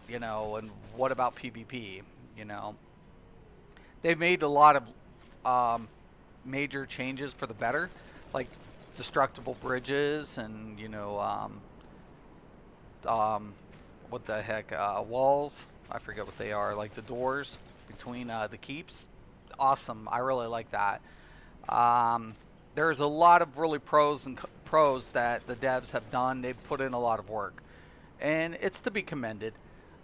you know, and what about PvP? You know, they've made a lot of major changes for the better, like destructible bridges and, you know, what the heck, walls. I forget what they are, like the doors between the keeps. Awesome. I really like that. There's a lot of really pros that the devs have done. They've put in a lot of work, and it's to be commended.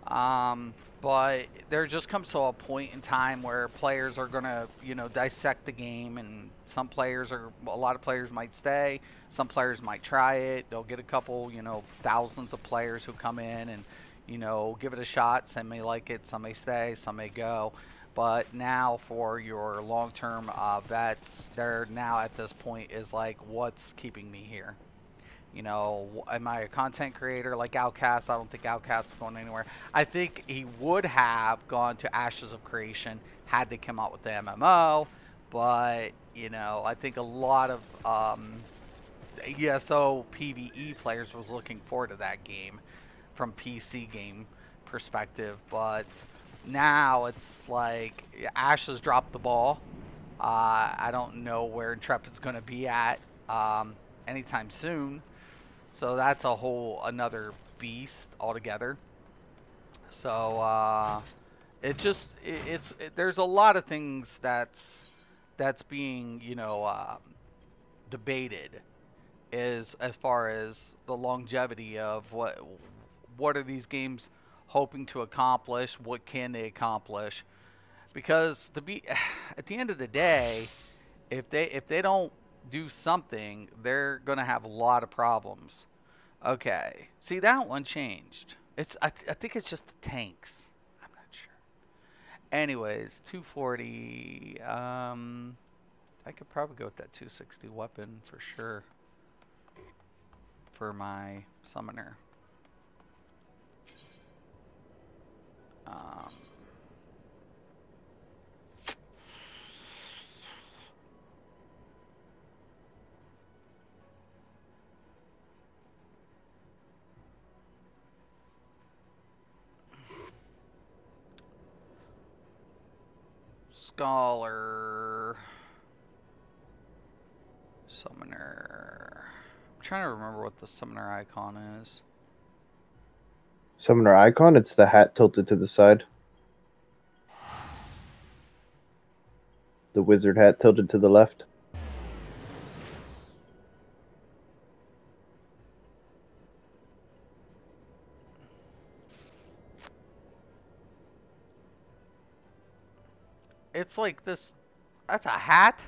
But there just comes to a point in time where players are gonna, you know, dissect the game, and a lot of players might stay. Some players might try it. They'll get a couple, you know, thousands of players who come in and, you know, give it a shot. Some may like it, some may stay, some may go. But now for your long-term vets, they're now at this point is like, what's keeping me here? You know, am I a content creator like Outcast? I don't think Outcast is going anywhere. I think he would have gone to Ashes of Creation had they come out with the MMO. But, you know, I think a lot of ESO PvE players was looking forward to that game from PC game perspective. But now it's like Ashes dropped the ball. I don't know where Intrepid's going to be at anytime soon. So that's a whole another beast altogether. So there's a lot of things that's being, you know, debated as far as the longevity of what are these games hoping to accomplish? What can they accomplish? Because at the end of the day, if they don't do something, they're gonna have a lot of problems. Okay, see that one changed. I think it's just the tanks. I'm not sure. Anyways, 240. I could probably go with that 260 weapon for sure for my summoner. Um, Scholar. Summoner. I'm trying to remember what the summoner icon is. Summoner icon, it's the hat tilted to the side. The wizard hat tilted to the left. It's like this. That's a hat?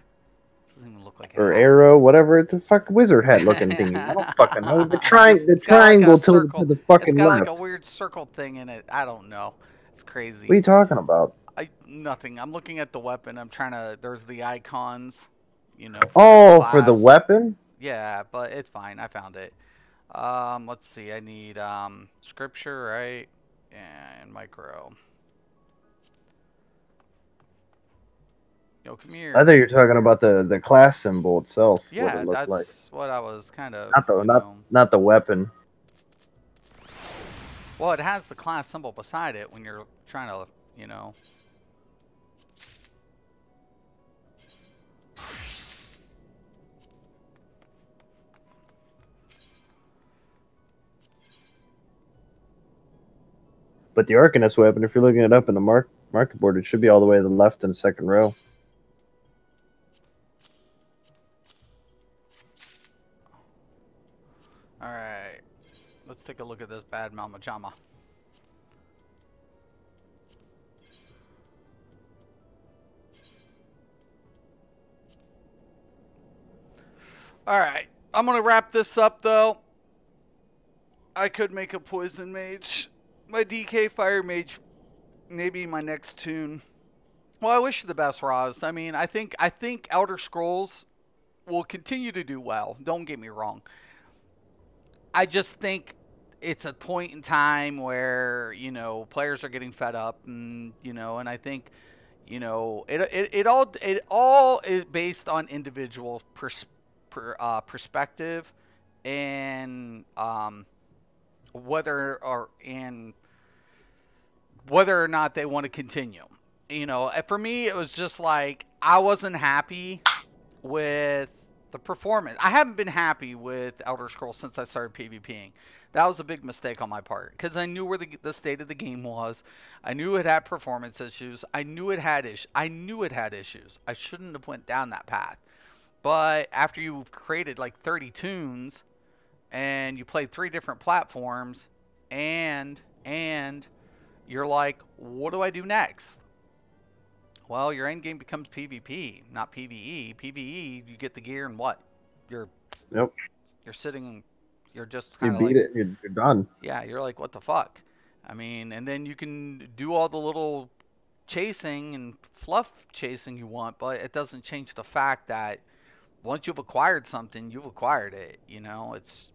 Doesn't even look like a Or hat. arrow, whatever. It's a fucking wizard hat looking thing. I don't fucking know. The triangle like tilted to the fucking It's got left. like a weird circle thing in it. I don't know. It's crazy. What are you talking about? Nothing. I'm looking at the weapon. I'm trying to. There's the icons. You know. For the weapon? Yeah, but it's fine. I found it. Let's see. I need scripture, right? And micro. Yo, come here. I thought you were talking about the class symbol itself. Yeah, what it looked that's like. what I was kind of. Not the weapon. Well, it has the class symbol beside it when you're trying to, you know. But the Arcanist weapon, if you're looking it up in the market board, it should be all the way to the left in the second row. Alright. Let's take a look at this bad Mama Jama. Alright. I'm going to wrap this up, though. I could make a Poison Mage. My DK Fire Mage, maybe my next tune. Well, I wish you the best, Roz. I mean, I think Elder Scrolls will continue to do well. Don't get me wrong. I just think it's a point in time where, you know, players are getting fed up, and you know, and I think, you know, it all is based on individual perspective, and whether or not they want to continue. You know, for me, it was just like I wasn't happy with the performance. I haven't been happy with Elder Scrolls since I started PvPing. That was a big mistake on my part because I knew where the state of the game was. I knew it had performance issues. I knew it had issues. I shouldn't have went down that path. But after you've created like 30 tunes and you played 3 different platforms and you're like, what do I do next? Well, your end game becomes PvP, not PvE. PvE, you get the gear and what? You're sitting, you're just kind of like... You beat it, you're done. Yeah, you're like, what the fuck? I mean, and then you can do all the little chasing and fluff chasing you want, but it doesn't change the fact that once you've acquired something, you've acquired it. You know, it's...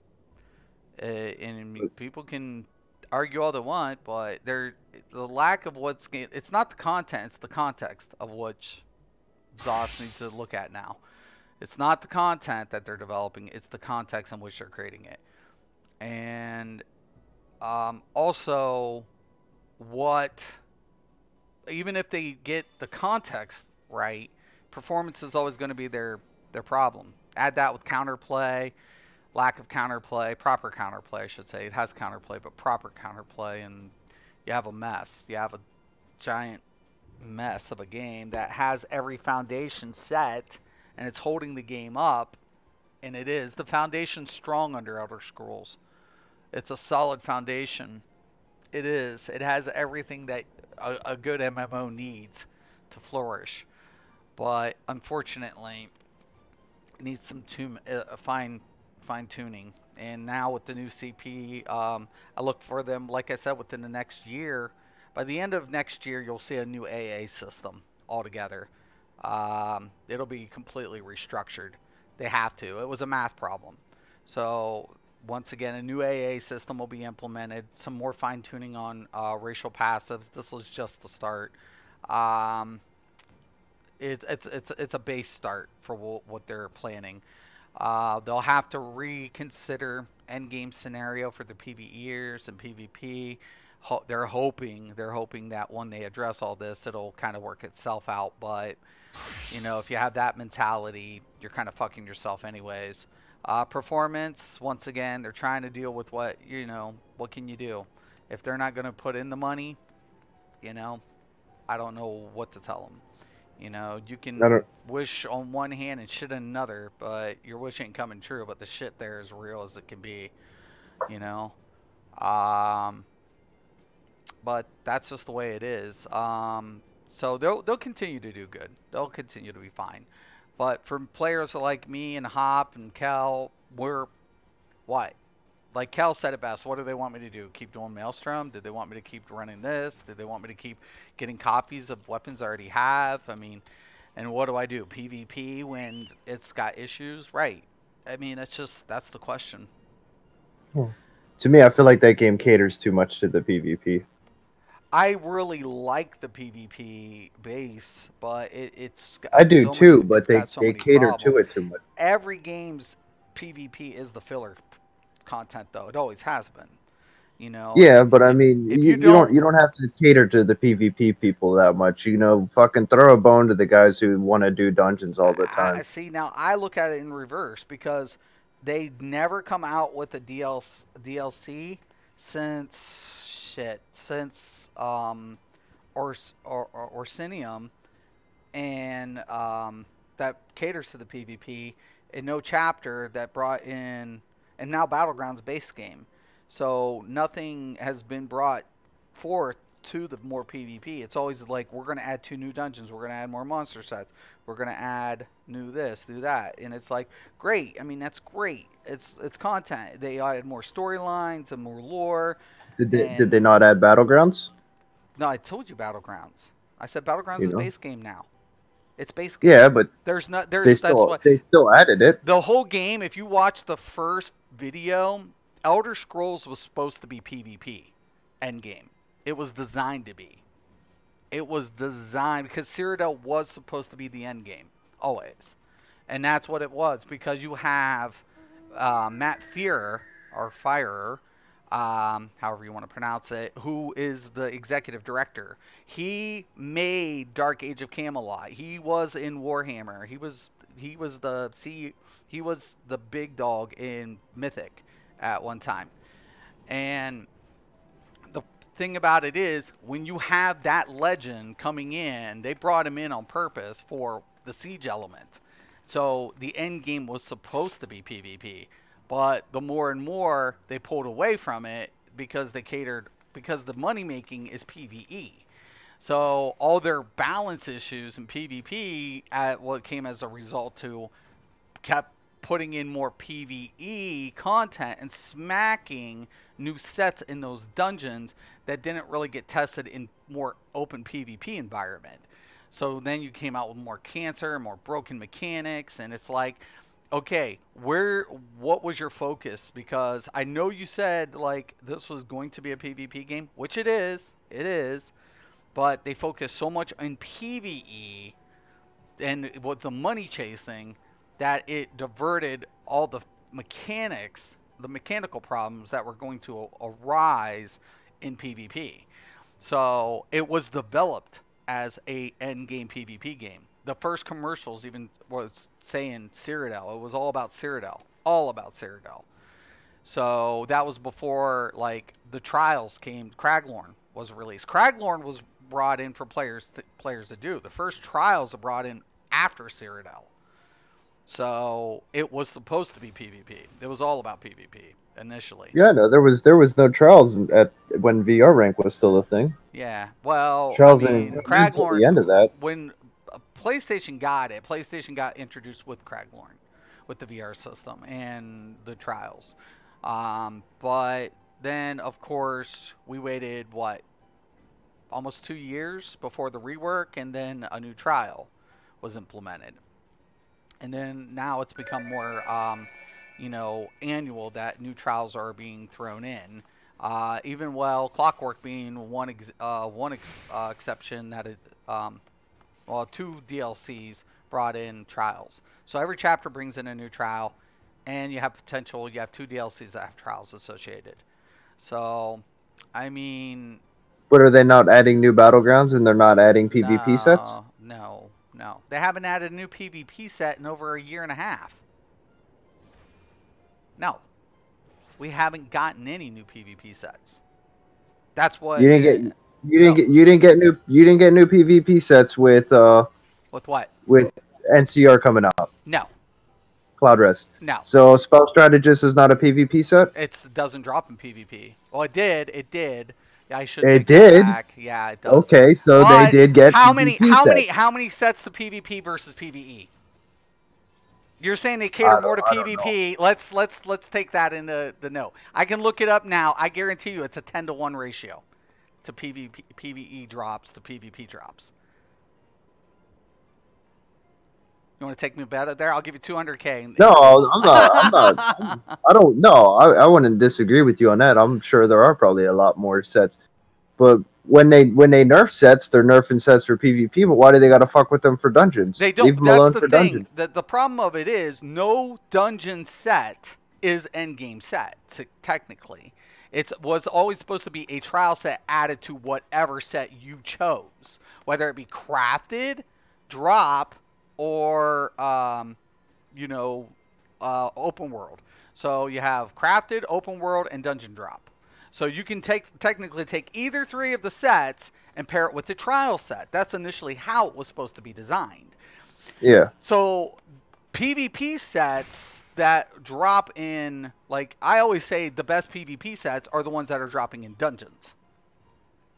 and people can argue all they want, but the lack of it's not the content, it's the context of which ZOS needs to look at now. It's not the content that they're developing, it's the context in which they're creating it. And also, even if they get the context right, performance is always going to be their problem. Add that with counterplay, lack of counterplay, proper counterplay, I should say. It has counterplay, but proper counterplay, and you have a mess. You have a giant mess of a game that has every foundation set, and it's holding the game up, and it is. The foundation's strong under Elder Scrolls. It's a solid foundation, It is. It has everything that a good MMO needs to flourish. But unfortunately, it needs some fine tuning. And now with the new CP, I look for them. Like I said, within the next year, by the end of next year, you'll see a new AA system altogether. It'll be completely restructured. They have to. It was a math problem. So once again, a new AA system will be implemented. Some more fine tuning on racial passives. This was just the start. Um, it's a base start for what they're planning. They'll have to reconsider endgame scenario for the PvEers and PvP. They're hoping that when they address all this, it'll kind of work itself out. But you know, if you have that mentality, you're kind of fucking yourself anyways. Performance, once again, they're trying to deal with what what can you do? If they're not going to put in the money, you know, I don't know what to tell them. You know, you can wish on one hand and shit on another, but your wish ain't coming true. But the shit there is real as it can be, you know. But that's just the way it is. So they'll continue to do good. They'll continue to be fine. But for players like me and Hop and Cal, we're what? Like Cal said it best. What do they want me to do? Keep doing Maelstrom? Did they want me to keep running this? Did they want me to keep getting copies of weapons I already have? I mean, and what do I do? PvP when it's got issues? Right. I mean, that's the question. To me, I feel like that game caters too much to the PvP. I really like the PvP base, but it's got I do so too, many, but they cater problems. to it too much. Every game's PvP is the filler content, though. It always has been. You know. Yeah, but I mean, if you don't have to cater to the PvP people that much. You know, fucking throw a bone to the guys who want to do dungeons all the time. I see. Now I look at it in reverse because they never come out with a DLC since Orsinium, and that caters to the PvP, and no chapter that brought in, and now Battlegrounds base game. So nothing has been brought forth to the more PvP. It's always like, we're going to add 2 new dungeons. We're going to add more monster sets. We're going to add new this, do that. And it's like, great. I mean, that's great. It's content. They added more storylines and more lore. Did they not add Battlegrounds? No, I told you Battlegrounds. I said Battlegrounds is base game now. It's base game. Yeah, but they still added it. The whole game, if you watch the first video, Elder Scrolls was supposed to be PvP endgame. It was designed to be. It was designed because Cyrodiil was supposed to be the endgame always, and that's what it was, because you have Matt Fearer or Firer, however you want to pronounce it, who is the executive director. He made Dark Age of Camelot. He was in Warhammer. He was the big dog in Mythic at one time. And the thing about it is, when you have that legend coming in, they brought him in on purpose for the siege element. So the end game was supposed to be PvP, but the more and more they pulled away from it because the money making is PvE. So all their balance issues in PvP at what came as a result to kept putting in more PvE content and smacking new sets in those dungeons that didn't really get tested in more open PvP environment. So then you came out with more cancer, more broken mechanics, and it's like, okay, what was your focus? Because I know you said like this was going to be a PvP game, which it is, but they focus so much on PvE and with the money chasing that it diverted all the mechanics, the mechanical problems that were going to arise in PvP. So it was developed as a endgame PvP game. The first commercials even was saying Cyrodiil. It was all about Cyrodiil. All about Cyrodiil. So that was before like the Trials came. Craglorn was released. Craglorn was brought in for players to do. The first Trials are brought in after Cyrodiil. So it was supposed to be PvP. It was all about PvP. initially. Yeah, no, there was no trials at when VR rank was still a thing. Yeah. Well, I Trials mean, didn't until Craglorn, the end of that. when PlayStation got it, PlayStation got introduced with Craglorn, with the VR system and the trials. But then, of course, we waited, what, almost 2 years before the rework, and then a new trial was implemented. And then now it's become more, annual that new trials are being thrown in. Even Clockwork being one exception that two DLCs brought in trials. So every chapter brings in a new trial, and you have potential. You have two DLCs that have trials associated. So, I mean, But are they not adding new battlegrounds and they're not adding PvP sets? No. They haven't added a new PvP set in over a year and a half. No. We haven't gotten any new PvP sets. That's what You didn't get new PvP sets with what? With NCR coming out. No. Cloud Res. No. So Spell Strategist is not a PvP set? It doesn't drop in PvP. Well, it did. I should. It did. Back. Yeah, it does. Okay, so but they did get how PvP many sets to PvP versus PvE? You're saying they cater more to PvP. Let's take that into the note. I can look it up now. I guarantee you it's a 10-to-1 ratio to PvE drops to PvP drops. You want to take me bet there? I'll give you 200K. No, I'm not. I don't know. I wouldn't disagree with you on that. I'm sure there are probably a lot more sets. But when they nerf sets, they're nerfing sets for PvP. But why do they got to fuck with them for dungeons? They don't. Leave them That's alone the for thing. dungeons. The problem of it is no dungeon set is endgame set, technically. It was always supposed to be a trial set added to whatever set you chose, whether it be crafted, drop, or open world. So you have crafted, open world, and dungeon drop. So you can technically take either three of the sets and pair it with the trial set. That's initially how it was supposed to be designed. Yeah. So PvP sets that drop in, like I always say, the best PvP sets are the ones that are dropping in dungeons.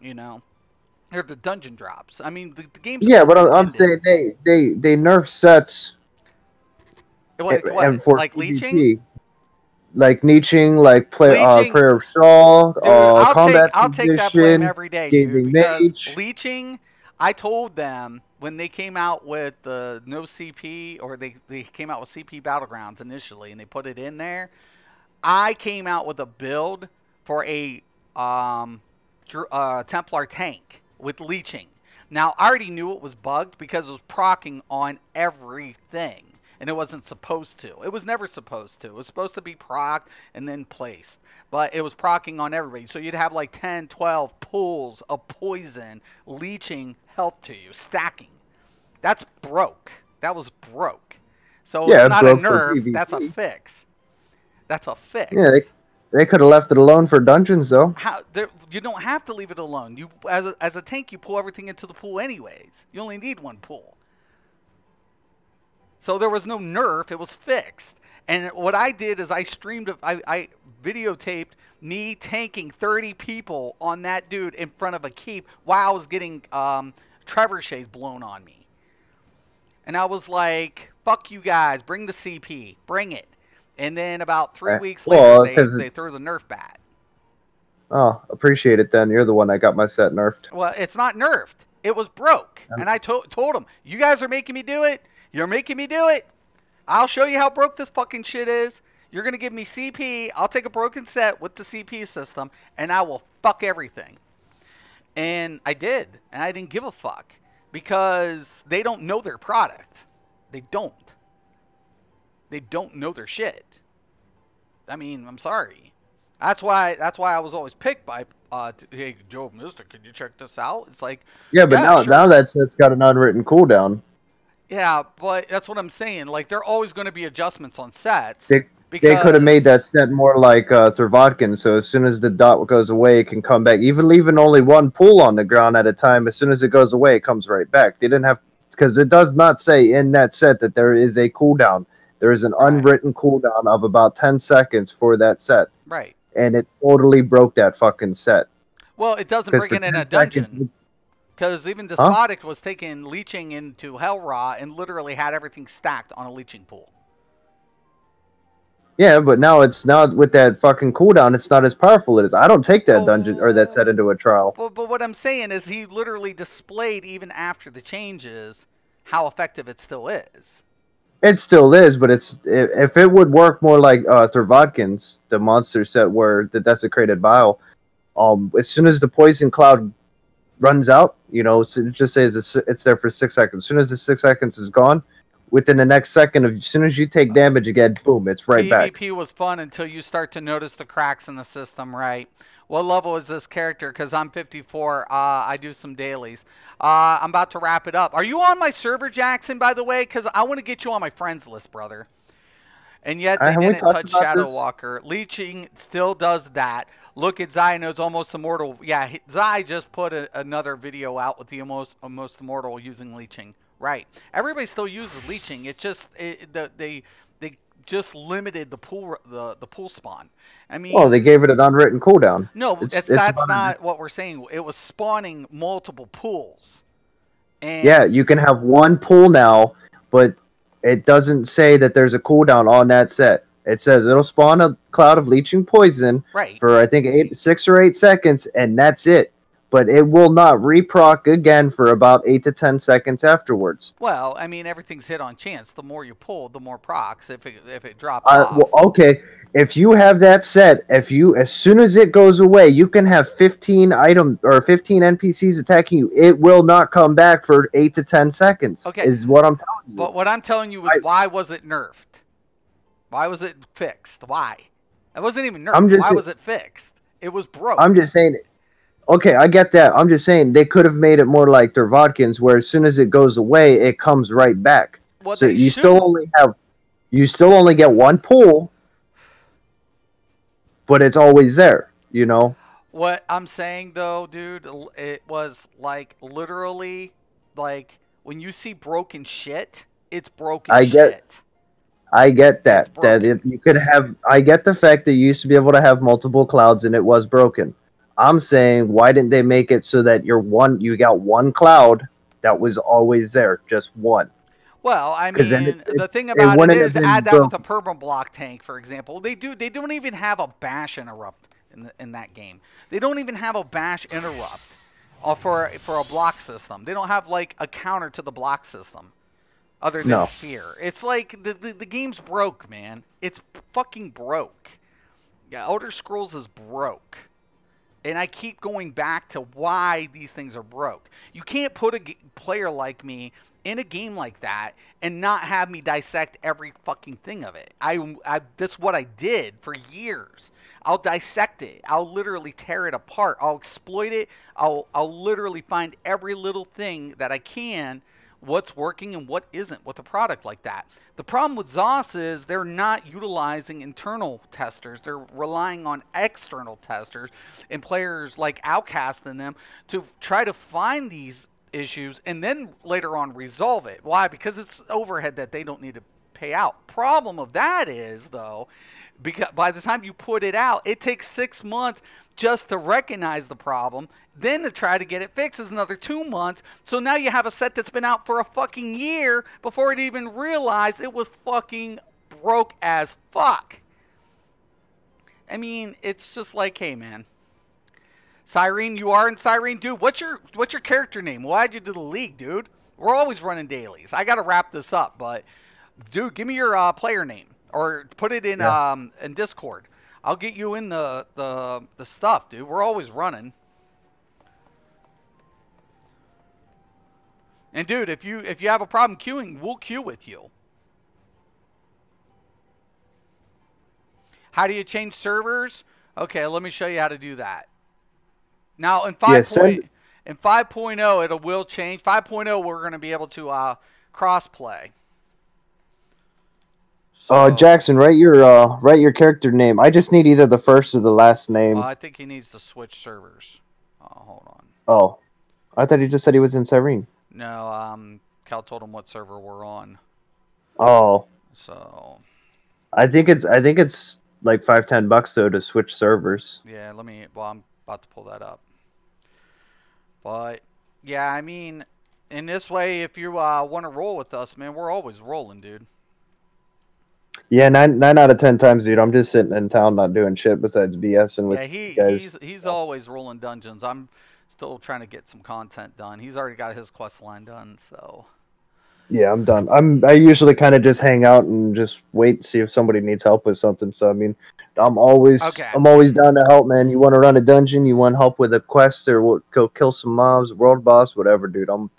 They're the dungeon drops. I mean, the game's... Yeah, but I'm saying they nerf sets. What, and for like PvP, leeching? Like leeching, like Prayer of Shaw, combat I'll take that blame every day, dude, because mage. leeching, I told them when they came out with the no CP, or they came out with CP Battlegrounds initially, and they put it in there, I came out with a build for a Templar tank with leeching. Now, I already knew it was bugged because it was proccing on everything. And it wasn't supposed to. It was never supposed to. It was supposed to be procced and then placed. But it was proccing on everybody. So you'd have like 10, 12 pools of poison leeching health to you, stacking. That's broke. That was broke. So yeah, it's not a nerf. That's a fix. That's a fix. Yeah, they could have left it alone for dungeons, though. You don't have to leave it alone. You, as a tank, you pull everything into the pool anyways. You only need one pool. So there was no nerf. It was fixed. And what I did is I streamed, I videotaped me tanking 30 people on that dude in front of a keep while I was getting trebuchets blown on me. And I was like, fuck you guys. Bring the CP. Bring it. And then about 3 weeks later, they threw the nerf bat. Oh, appreciate it then. You're the one that got my set nerfed. Well, it's not nerfed. It was broke. And I told them, you guys are making me do it. You're making me do it. I'll show you how broke this fucking shit is. You're going to give me CP. I'll take a broken set with the CP system, and I will fuck everything. And I did. And I didn't give a fuck. Because they don't know their product. They don't. They don't know their shit. I mean, I'm sorry. That's why I was always picked by, hey, Joe Mister, could you check this out? It's like... Yeah, but now that set's got an unwritten cooldown. Yeah, but that's what I'm saying. Like, there are always going to be adjustments on sets. They could have made that set more like Thervatkin, so as soon as the dot goes away, it can come back. Even leaving only one pool on the ground at a time, as soon as it goes away, it comes right back. They didn't have... Because it does not say in that set that there is a cooldown. There is an unwritten cooldown of about 10 seconds for that set. Right. and it totally broke that fucking set. Well, it doesn't 'Cause bring for it in 10 a dungeon. seconds, Because even huh? Despotic was taking leeching into Hell Raw and literally had everything stacked on a leeching pool. Yeah, but now it's not with that fucking cooldown. It's not as powerful as it is. I don't take that dungeon or that set into a trial. But what I'm saying is he literally displayed, even after the changes, how effective it still is. It still is, but it's if it would work more like Thervodkin's, the monster set where the desecrated vial. As soon as the poison cloud runs out, you know, so it just says it's there for 6 seconds. As soon as the 6 seconds is gone, within the next second, as soon as you take damage again, boom, it's right back. PvP was fun until you start to notice the cracks in the system, right? What level is this character? Because I'm 54. I do some dailies. I'm about to wrap it up. Are you on my server, Jackson, by the way? Because I want to get you on my friends list, brother. And yet they didn't touch Shadow Walker. Leeching still does that. Look at Zai knows almost immortal. Yeah, Zai just put another video out with the almost immortal using leeching. Right. Everybody still uses leeching. It just they just limited the pool spawn. I mean, oh, they gave it an unwritten cooldown. No, that's not what we're saying. It was spawning multiple pools. And yeah, you can have one pool now, but it doesn't say that there's a cooldown on that set. It says it'll spawn a cloud of leeching poison for, I think, 6 or 8 seconds, and that's it. But it will not reproc again for about 8 to 10 seconds afterwards. Well, I mean, everything's hit on chance. The more you pull, the more procs. If it drops off. Well, okay. If you have that set, as soon as it goes away, you can have 15 items or 15 NPCs attacking you. It will not come back for 8 to 10 seconds. Okay, is what I'm telling you. But what I'm telling you is, why was it nerfed? Why was it fixed? Why? It wasn't even nerfed. Why was it fixed? It was broke. I'm just saying. Okay, I get that. I'm just saying they could have made it more like their Vodkins, where as soon as it goes away, it comes right back. Well, so you still only get one pull, but it's always there. You know. What I'm saying though, dude, it was like literally like when you see broken shit, it's broken shit. I get that. You could have. I get the fact that you used to be able to have multiple clouds and it was broken. I'm saying, why didn't they make it so that you got one cloud that was always there, just one? Well, I mean, the thing about it is, add that with a perma block tank, for example. They don't even have a bash interrupt in that game. They don't even have a bash interrupt for a block system. They don't have like a counter to the block system. Other than fear. It's like the game's broke, man. It's fucking broke. Yeah, Elder Scrolls is broke. And I keep going back to why these things are broke. You can't put a player like me in a game like that and not have me dissect every fucking thing of it. That's what I did for years. I'll dissect it. I'll literally tear it apart. I'll exploit it. I'll literally find every little thing that I can, what's working and what isn't with a product like that. The problem with ZOS is they're not utilizing internal testers. They're relying on external testers and players like Outcast and them to try to find these issues and then later on resolve it. Why? Because it's overhead that they don't need to pay out. Problem of that is, though, because by the time you put it out, it takes 6 months just to recognize the problem. Then to try to get it fixed is another 2 months. So now you have a set that's been out for a fucking year before it even realized it was fucking broke as fuck. I mean, it's just like, hey, man. Cyrene, you are in Cyrene? Dude, what's your character name? Why'd you do the league, dude? We're always running dailies. I got to wrap this up, but, dude, give me your player name. Or put it in Discord. I'll get you in the stuff, dude. We're always running. And dude, if you have a problem queuing, we'll queue with you. How do you change servers? Okay, let me show you how to do that. Now in 5.0 it will change. 5.0 we're going to be able to cross play. So, Jackson, write your character name. I just need either the first or the last name. I think he needs to switch servers. Hold on. Oh, I thought he just said he was in Cyrene. No, Cal told him what server we're on. Oh. So. I think it's like $5-10 though to switch servers. Yeah, let me. Well, I'm about to pull that up. But yeah, I mean, in this way, if you want to roll with us, man, we're always rolling, dude. Yeah, nine out of 10 times, dude. I'm just sitting in town, not doing shit besides BSing with Yeah, you guys. he's always rolling dungeons. I'm still trying to get some content done. He's already got his quest line done, so. Yeah, I'm done. I usually kind of just hang out and just wait and see if somebody needs help with something. So I mean, Okay. I'm always down to help, man. You want to run a dungeon, you want help with a quest, or go kill some mobs, world boss, whatever, dude. I'm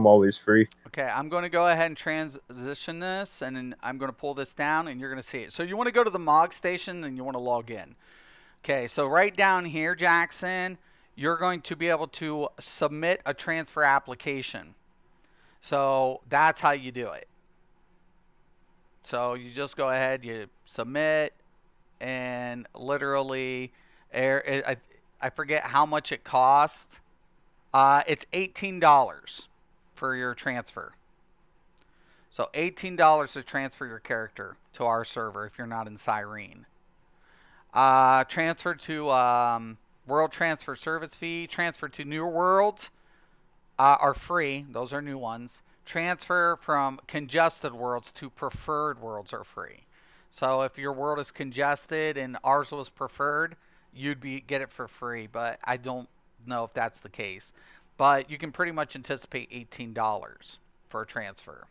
always free. Okay, I'm going to go ahead and transition this, and then I'm going to pull this down, and you're going to see it. So you want to go to the MOG station, and you want to log in. Okay, so right down here, Jackson, you're going to be able to submit a transfer application. So that's how you do it. So you just go ahead, you submit, and literally, I forget how much it costs. It's $18 for your transfer. So $18 to transfer your character to our server if you're not in Cyrene. Transfer to World Transfer Service Fee. Transfer to New Worlds are free. Those are new ones. Transfer from congested worlds to preferred worlds are free. So if your world is congested and ours was preferred, you'd get it for free. But I don't know if that's the case. But you can pretty much anticipate $18 for a transfer.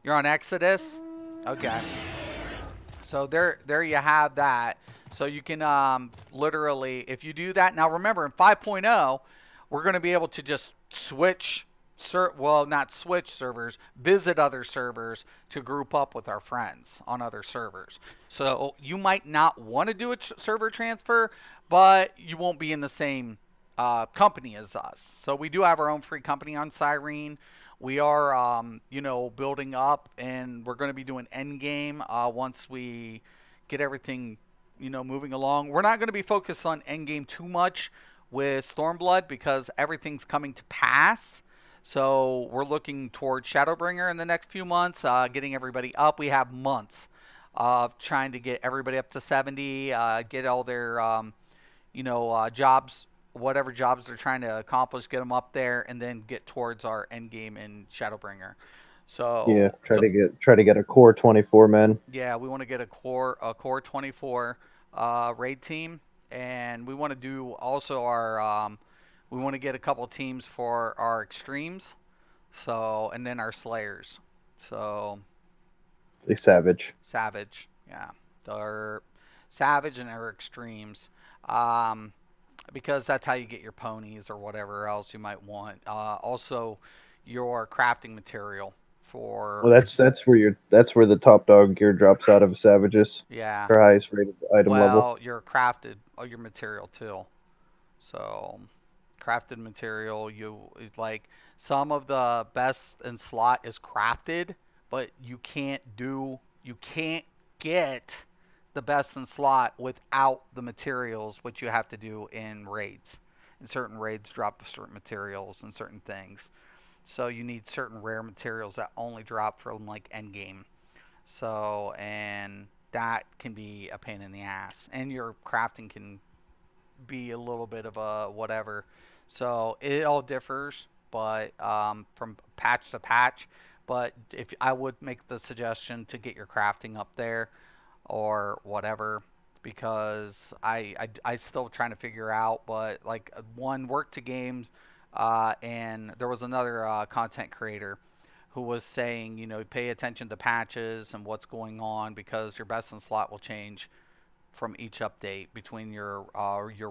You're on Exodus? Okay. So there you have that. So you can literally, if you do that, now remember in 5.0, we're going to be able to just switch, well, not switch servers, visit other servers to group up with our friends on other servers. So you might not want to do a server transfer, but you won't be in the same company as us. So we do have our own free company on Cyrene. We are, you know, building up, and we're going to be doing endgame once we get everything, you know, moving along. We're not going to be focused on endgame too much with Stormblood because everything's coming to pass. So we're looking towards Shadowbringer in the next few months, getting everybody up. We have months of trying to get everybody up to 70, get all their, you know, jobs, whatever jobs they're trying to accomplish, get them up there, and then get towards our end game in Shadowbringer. So yeah, try to get a core 24 man. Yeah, we want to get a core 24 raid team, and we want to do also our we want to get a couple teams for our extremes, so, and then our slayers. So Like Savage, yeah, our savage and our extremes. Because that's how you get your ponies or whatever else you might want. Also, your crafting material for. well, that's where the top dog gear drops out of Savages. Yeah. For highest rated item level. Well, your crafted, your material too. So, crafted material, like some of the best in slot is crafted, but you can't get the best in slot without the materials, which you have to do in raids. And certain raids drop certain materials and certain things. So you need certain rare materials that only drop from like endgame. So, and that can be a pain in the ass. And your crafting can be a little bit of a whatever. So it all differs, but from patch to patch. But if I would make the suggestion to get your crafting up there or whatever, because I still trying to figure out, but like one work to games, and there was another content creator who was saying, you know, pay attention to patches and what's going on because your best in slot will change from each update between your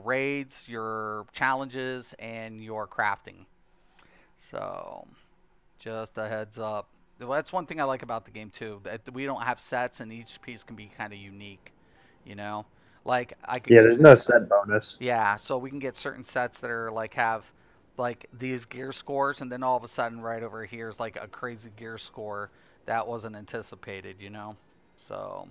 raids, your challenges, and your crafting. So just a heads up. Well, that's one thing I like about the game too. That we don't have sets, and each piece can be kind of unique. You know, like I could. Yeah, there's no set bonus. Yeah, so we can get certain sets that are like have like these gear scores, and then all of a sudden, right over here is like a crazy gear score that wasn't anticipated. You know, so.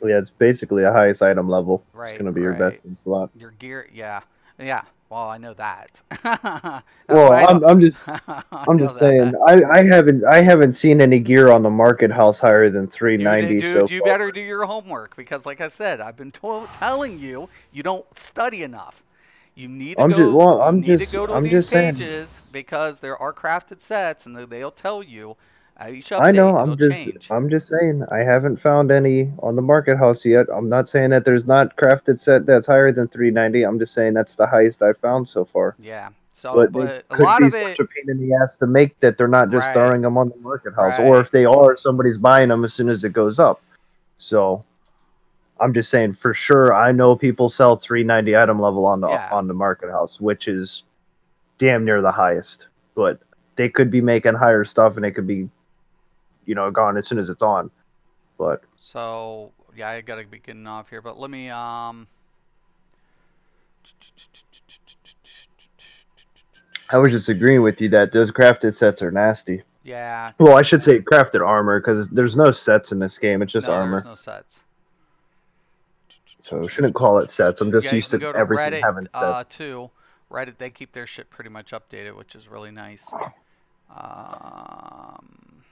Yeah, it's basically a highest item level. Right. It's gonna be your best in slot. Your gear, yeah, yeah. Well, I know that. That's Well, why I don't. I I'm know just saying, that. I haven't seen any gear on the market house higher than 390 so You far. better do your homework because, like I said, I've been telling you, you don't study enough. You need to go. You need to go to I'm these just saying. pages because there are crafted sets, and they'll tell you at each I know. update it'll change. I'm just saying. I haven't found any on the market house yet. I'm not saying that there's not crafted set that's higher than 390. I'm just saying that's the highest I've found so far. Yeah. So, But it but a could lot be of such it, a pain in the ass to make that they're not just right, throwing them on the market house, or right. if they are, somebody's buying them as soon as it goes up. So I'm just saying for sure. I know people sell 390 item level Yeah. on the market house, which is damn near the highest. But they could be making higher stuff, and it could be gone as soon as it's on. But So yeah, I gotta be getting off here, but let me I was just agreeing with you that those crafted sets are nasty. Yeah. Well, I should say crafted armor because there's no sets in this game. It's just No, there's armor. no sets. So shouldn't call it sets. I'm just Yeah, you used can to go to everything Reddit having sets. too. Reddit, they keep their shit pretty much updated, which is really nice. Um,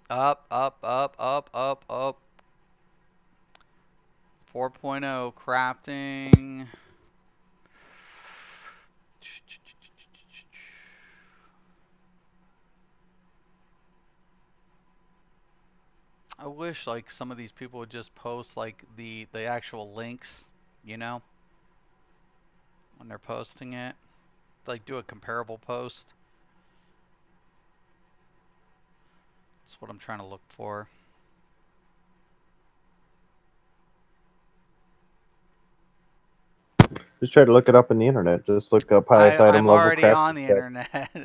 up, up, up, up, up, up. 4.0 crafting. I wish like some of these people would just post like the actual links, you know, when they're posting it. Like do a comparable post. That's what I'm trying to look for. Just try to look it up in the internet. Just look up highest item I'm level already crafted on the set. internet.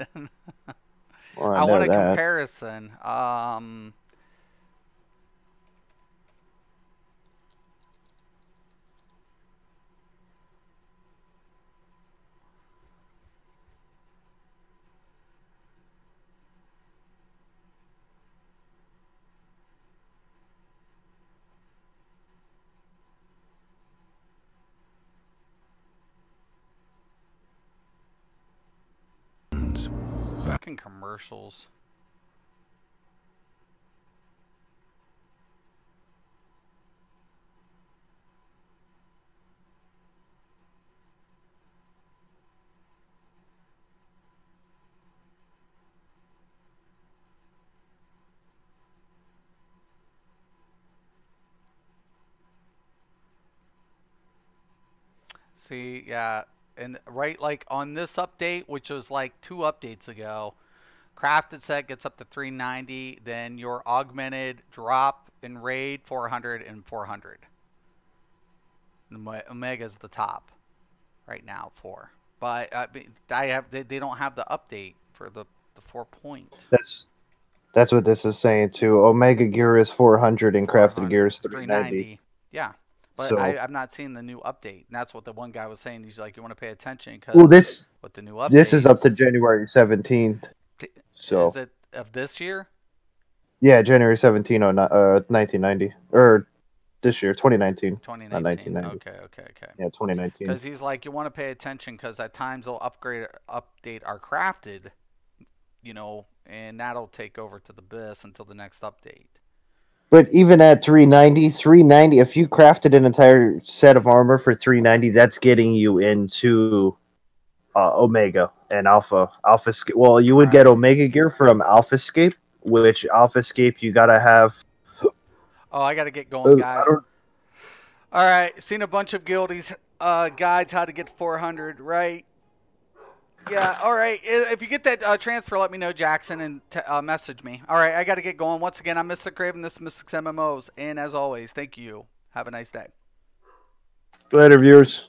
Well, I I want know a that. comparison. Fucking commercials. See, yeah, and right like on this update, which was like 2 updates ago, crafted set gets up to 390, then your augmented drop in raid 400 and 400. Omega's the top right now for. But they don't have the update for the 4 point. That's what this is saying too. Omega gear is 400 and crafted gear is 390. Yeah. But So I've not seen the new update. And that's what the one guy was saying. He's like, you want to pay attention well, because with the new updates. this is up to January 17th. So is it of this year? yeah, January 17, 1990 or this year, 2019. 2019. Not 1990. Okay. Yeah, 2019. Because he's like, you want to pay attention because at times they'll update our crafted, you know, and that'll take over to the BIS until the next update. But even at 390, if you crafted an entire set of armor for 390, that's getting you into Omega and Alpha. Well, you would get Omega gear from Alphascape, which Alphascape you gotta have. Oh, I gotta get going, guys. All right, seen a bunch of guildies guides how to get 400, right? Yeah, all right. If you get that transfer, let me know, Jackson, and message me. All right, I got to get going. Once again, I'm Mr. Craven. This is Mystics MMOs. And as always, thank you. Have a nice day. Later, viewers.